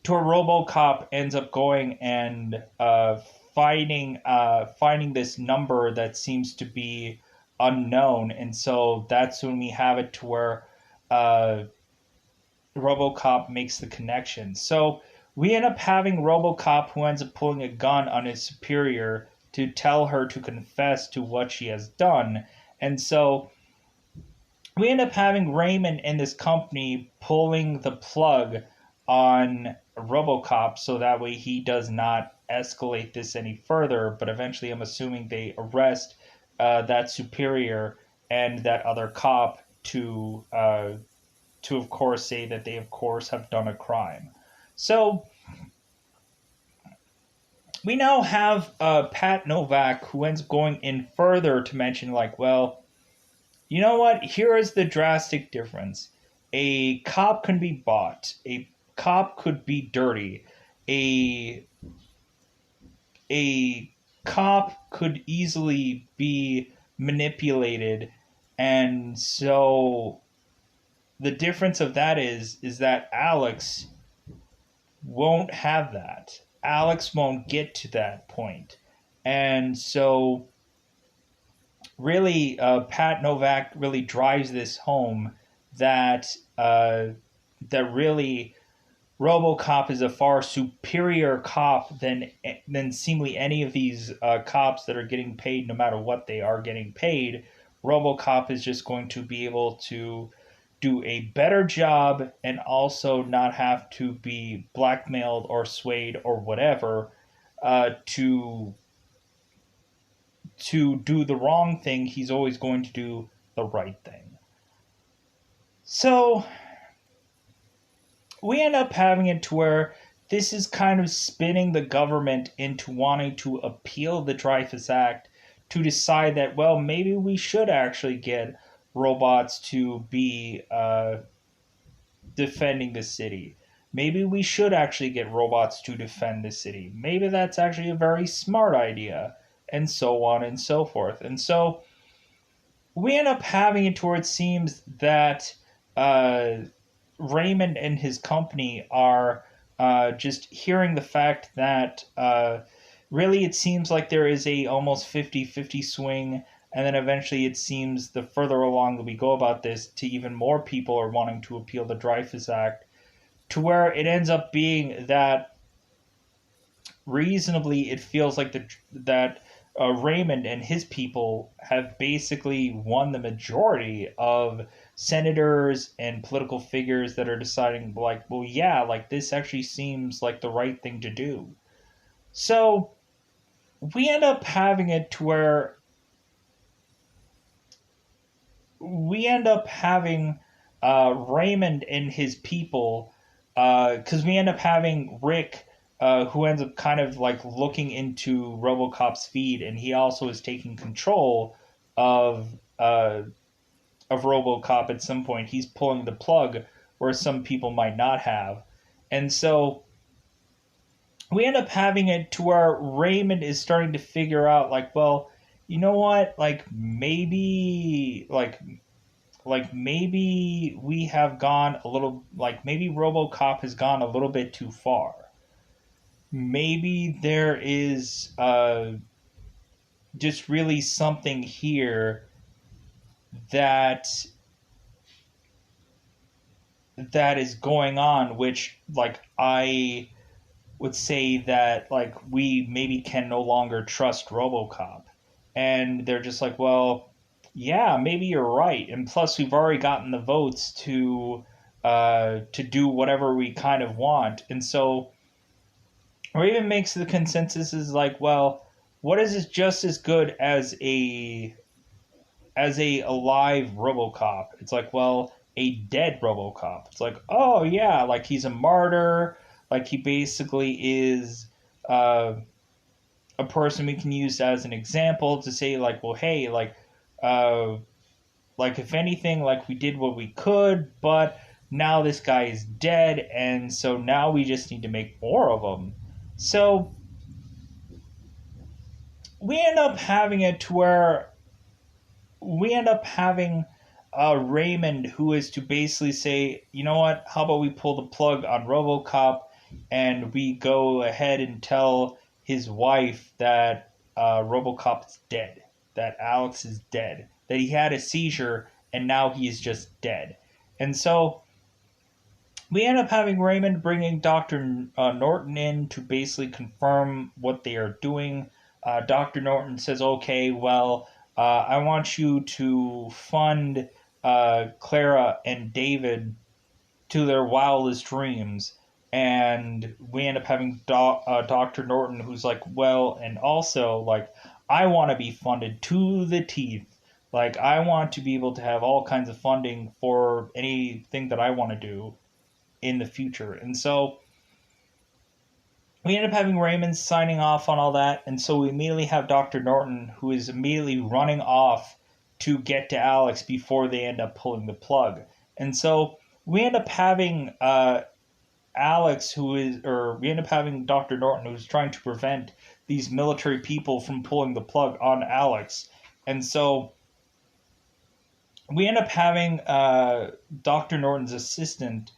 RoboCop ends up going and finding this number that seems to be unknown, and so that's when we have it to where uh, RoboCop makes the connection. So we end up having RoboCop who ends up pulling a gun on his superior to tell her to confess to what she has done. And so we end up having Raymond and this company pulling the plug on RoboCop so that way he does not escalate this any further. But eventually, I'm assuming they arrest that superior and that other cop to of course say that they of course have done a crime. So we now have Pat Novak who ends up going in further to mention like, well, you know what? Here is the drastic difference. A cop can be bought. A cop could be dirty. A a cop could easily be manipulated, and so the difference of that is that Alex won't have that. Alex won't get to that point. And so really Pat Novak really drives this home that that really RoboCop is a far superior cop than seemingly any of these cops that are getting paid, no matter what they are getting paid. RoboCop is just going to be able to do a better job and also not have to be blackmailed or swayed or whatever to do the wrong thing. He's always going to do the right thing. So we end up having it to where this is kind of spinning the government into wanting to appeal the Dreyfus Act to decide that, well, maybe we should actually get robots to be defending the city. Maybe we should actually get robots to defend the city. Maybe that's actually a very smart idea, and so on and so forth. And so we end up having it to where it seems that uh, Raymond and his company are just hearing the fact that really it seems like there is a almost 50-50 swing, and then eventually it seems the further along that we go about this to even more people are wanting to appeal the Dreyfus Act, to where it ends up being that reasonably it feels like that Raymond and his people have basically won the majority of senators and political figures that are deciding, like, well, yeah, like this actually seems like the right thing to do. So we end up having it to where we end up having Raymond and his people, because we end up having Rick, who ends up kind of like looking into RoboCop's feed, and he also is taking control of uh, of RoboCop at some point. He's pulling the plug where some people might not have, and so we end up having it to where Raymond is starting to figure out, like, well, you know what, like maybe we have gone a little, like maybe RoboCop has gone a little bit too far. Maybe there is just really something here that is going on, which like I would say that like we maybe can no longer trust RoboCop. And they're just like, well, yeah, maybe you're right. And plus, we've already gotten the votes to do whatever we kind of want. And so, or even makes the consensus is like, well, what is just as good as a alive RoboCop? It's like, well, a dead RoboCop. It's like, oh yeah, like he's a martyr. Like he basically is uh, a person we can use as an example to say, like, well, hey, uh, like if anything, like we did what we could, but now this guy is dead, and so now we just need to make more of them. So we end up having it to where we end up having Raymond, who is to basically say, you know what, how about we pull the plug on RoboCop and we go ahead and tell his wife that RoboCop is dead, that Alex is dead, that he had a seizure and now he is just dead. And so we end up having Raymond bringing Dr. Norton in to basically confirm what they are doing. Dr. Norton says, okay, well, I want you to fund Clara and David to their wildest dreams. And we end up having Dr. Norton, who's like, well, and also, like, I want to be funded to the teeth. Like, I want to be able to have all kinds of funding for anything that I want to do in the future. And so we end up having Raymond signing off on all that. And so we immediately have Dr. Norton, who is immediately running off to get to Alex before they end up pulling the plug. And so we end up having we end up having Dr. Norton, who's trying to prevent these military people from pulling the plug on Alex. And so we end up having Dr. Norton's assistant,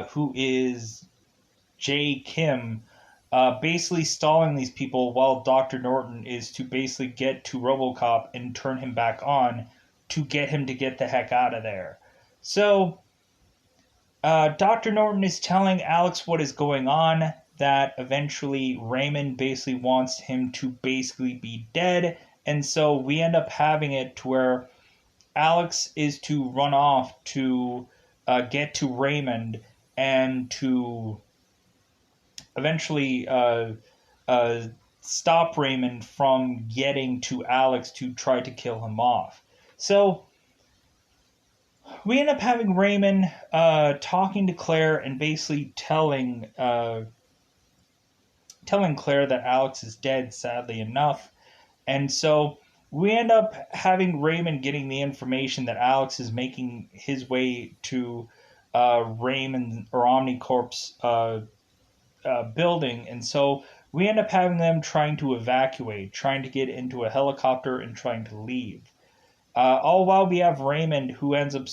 who is Jay Kim, basically stalling these people while Dr. Norton is to basically get to Robocop and turn him back on to get him to get the heck out of there. So, Dr. Norton is telling Alex what is going on, that eventually Raymond basically wants him to basically be dead, and so we end up having it to where Alex is to run off to get to Raymond and to eventually uh, stop Raymond from getting to Alex to try to kill him off. So we end up having Raymond talking to Claire and basically telling Claire that Alex is dead, sadly enough. And so we end up having Raymond getting the information that Alex is making his way to Raymond or Omnicorp's building. And so we end up having them trying to evacuate, trying to get into a helicopter and trying to leave. All while we have Raymond, who ends up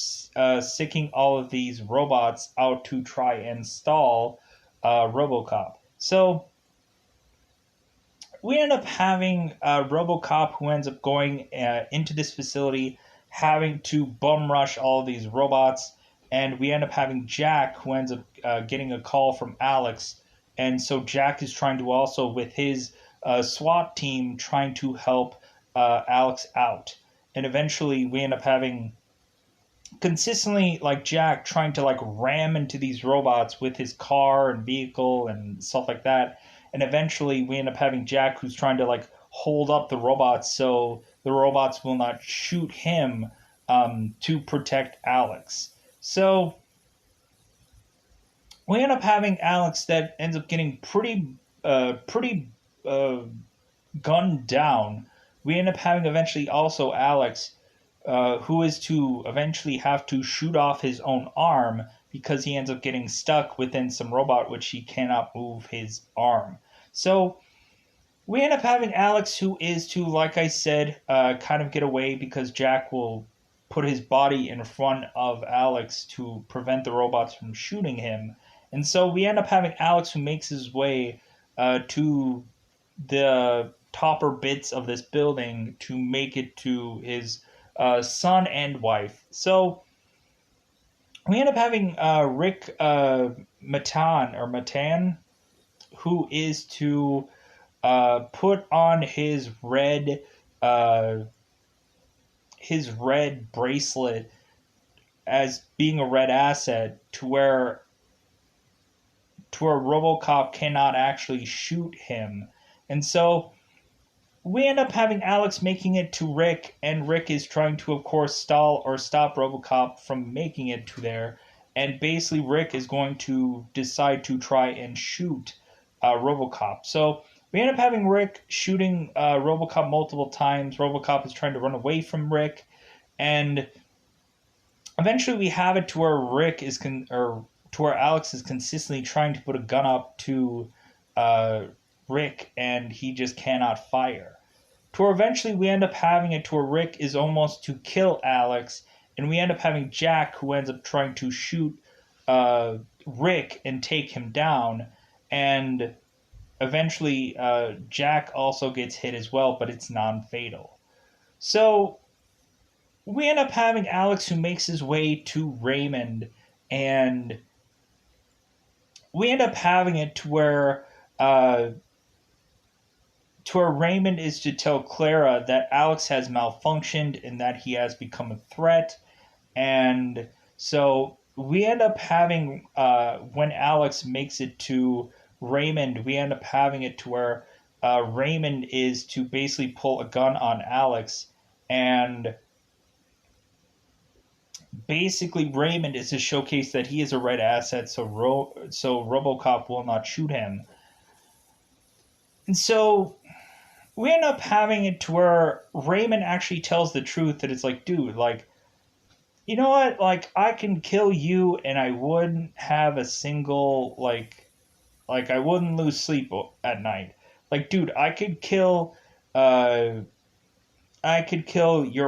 sicking all of these robots out to try and stall Robocop. So we end up having Robocop, who ends up going into this facility, having to bum rush all of these robots, and we end up having Jack, who ends up getting a call from Alex, and so Jack is trying to also, with his SWAT team, trying to help Alex out, and eventually we end up having consistently like Jack trying to like ram into these robots with his car and vehicle and stuff like that. And eventually we end up having Jack who's trying to like hold up the robots so the robots will not shoot him to protect Alex. So we end up having Alex that ends up getting pretty gunned down. We end up having eventually also Alex, who is to eventually have to shoot off his own arm because he ends up getting stuck within some robot which he cannot move his arm. So we end up having Alex, who is to, like I said, kind of get away because Jack will put his body in front of Alex to prevent the robots from shooting him. And so we end up having Alex, who makes his way to the topper bits of this building to make it to his son and wife. So we end up having Rick Matan, who is to put on his red bracelet as being a red asset to where Robocop cannot actually shoot him. And so we end up having Alex making it to Rick, and Rick is trying to, of course, stall or stop Robocop from making it to there. And basically, Rick is going to decide to try and shoot Robocop. So we end up having Rick shooting Robocop multiple times. Robocop is trying to run away from Rick, and eventually we have it to where to where Alex is consistently trying to put a gun up to Rick, and he just cannot fire. To where eventually we end up having it to where Rick is almost to kill Alex, and we end up having Jack, who ends up trying to shoot Rick and take him down, and eventually Jack also gets hit as well, but it's non-fatal. So we end up having Alex, who makes his way to Raymond, and we end up having it to where Raymond is to tell Clara that Alex has malfunctioned and that he has become a threat. And so we end up having, when Alex makes it to Raymond, we end up having it to where Raymond is to basically pull a gun on Alex. And basically Raymond is to showcase that he is a red asset, so Robocop will not shoot him. And so we end up having it to where Raymond actually tells the truth, that it's like, dude, like, you know what? Like, I can kill you and I wouldn't have a single, like I wouldn't lose sleep at night. Like, dude, I could kill your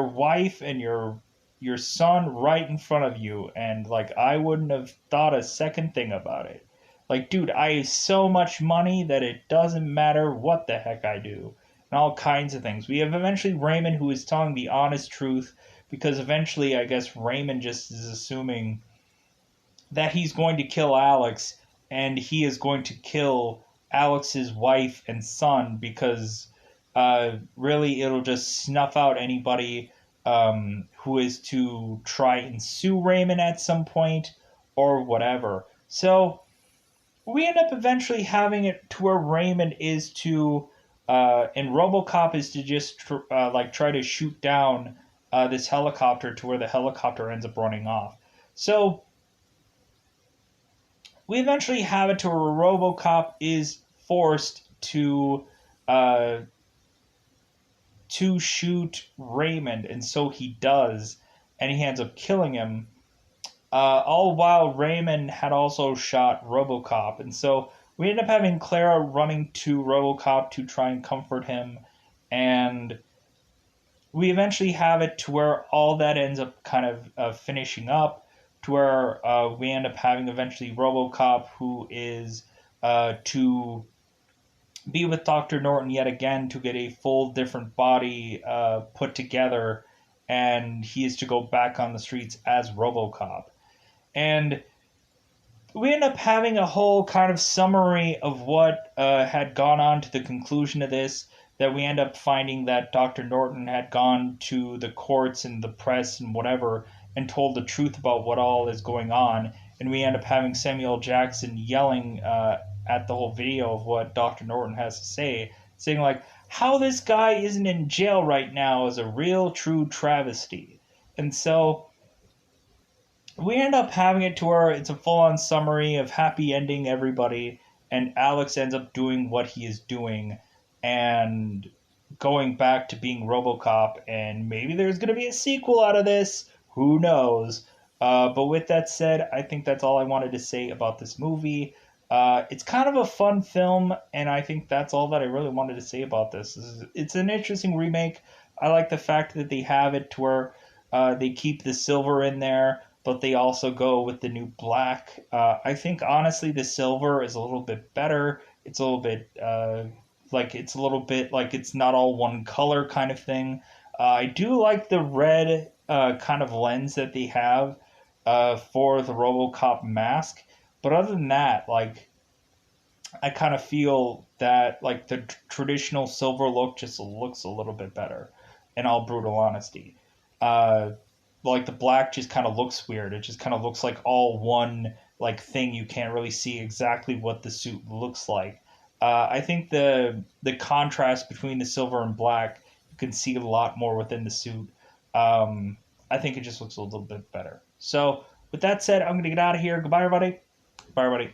wife and your son right in front of you, and like I wouldn't have thought a second thing about it. Like, dude, I have so much money that it doesn't matter what the heck I do. And all kinds of things. We have eventually Raymond, who is telling the honest truth, because eventually I guess Raymond just is assuming that he's going to kill Alex, and he is going to kill Alex's wife and son, because really it'll just snuff out anybody who is to try and sue Raymond at some point or whatever. So we end up eventually having it to where Raymond is to, and Robocop is to just like try to shoot down this helicopter to where the helicopter ends up running off. So we eventually have it to where Robocop is forced uh, to shoot Raymond, and so he does, and he ends up killing him. All while Raymond had also shot Robocop, and so we end up having Clara running to Robocop to try and comfort him, and we eventually have it to where all that ends up kind of finishing up to where we end up having eventually Robocop, who is to be with Dr. Norton yet again to get a full different body put together, and he is to go back on the streets as Robocop. And we end up having a whole kind of summary of what had gone on to the conclusion of this. That we end up finding that Dr. Norton had gone to the courts and the press and whatever and told the truth about what all is going on. And we end up having Samuel Jackson yelling at the whole video of what Dr. Norton has to say, saying, like, how this guy isn't in jail right now is a real true travesty. And so we end up having it to where it's a full-on summary of happy ending everybody, and Alex ends up doing what he is doing and going back to being Robocop, and maybe there's going to be a sequel out of this. Who knows? But with that said, I think that's all I wanted to say about this movie. It's kind of a fun film, and I think that's all that I really wanted to say about this. It's an interesting remake. I like the fact that they have it to where they keep the silver in there, but they also go with the new black. I think honestly the silver is a little bit better. It's a little bit it's a little bit like it's not all one color kind of thing. I do like the red kind of lens that they have for the RoboCop mask, but other than that, like I kind of feel that like the traditional silver look just looks a little bit better. In all brutal honesty. Uh, like the black just kind of looks weird. It just kind of looks like all one like thing. You can't really see exactly what the suit looks like. I think the contrast between the silver and black, you can see a lot more within the suit. I think it just looks a little bit better. So with that said, I'm gonna get out of here. Goodbye, everybody. Bye, everybody.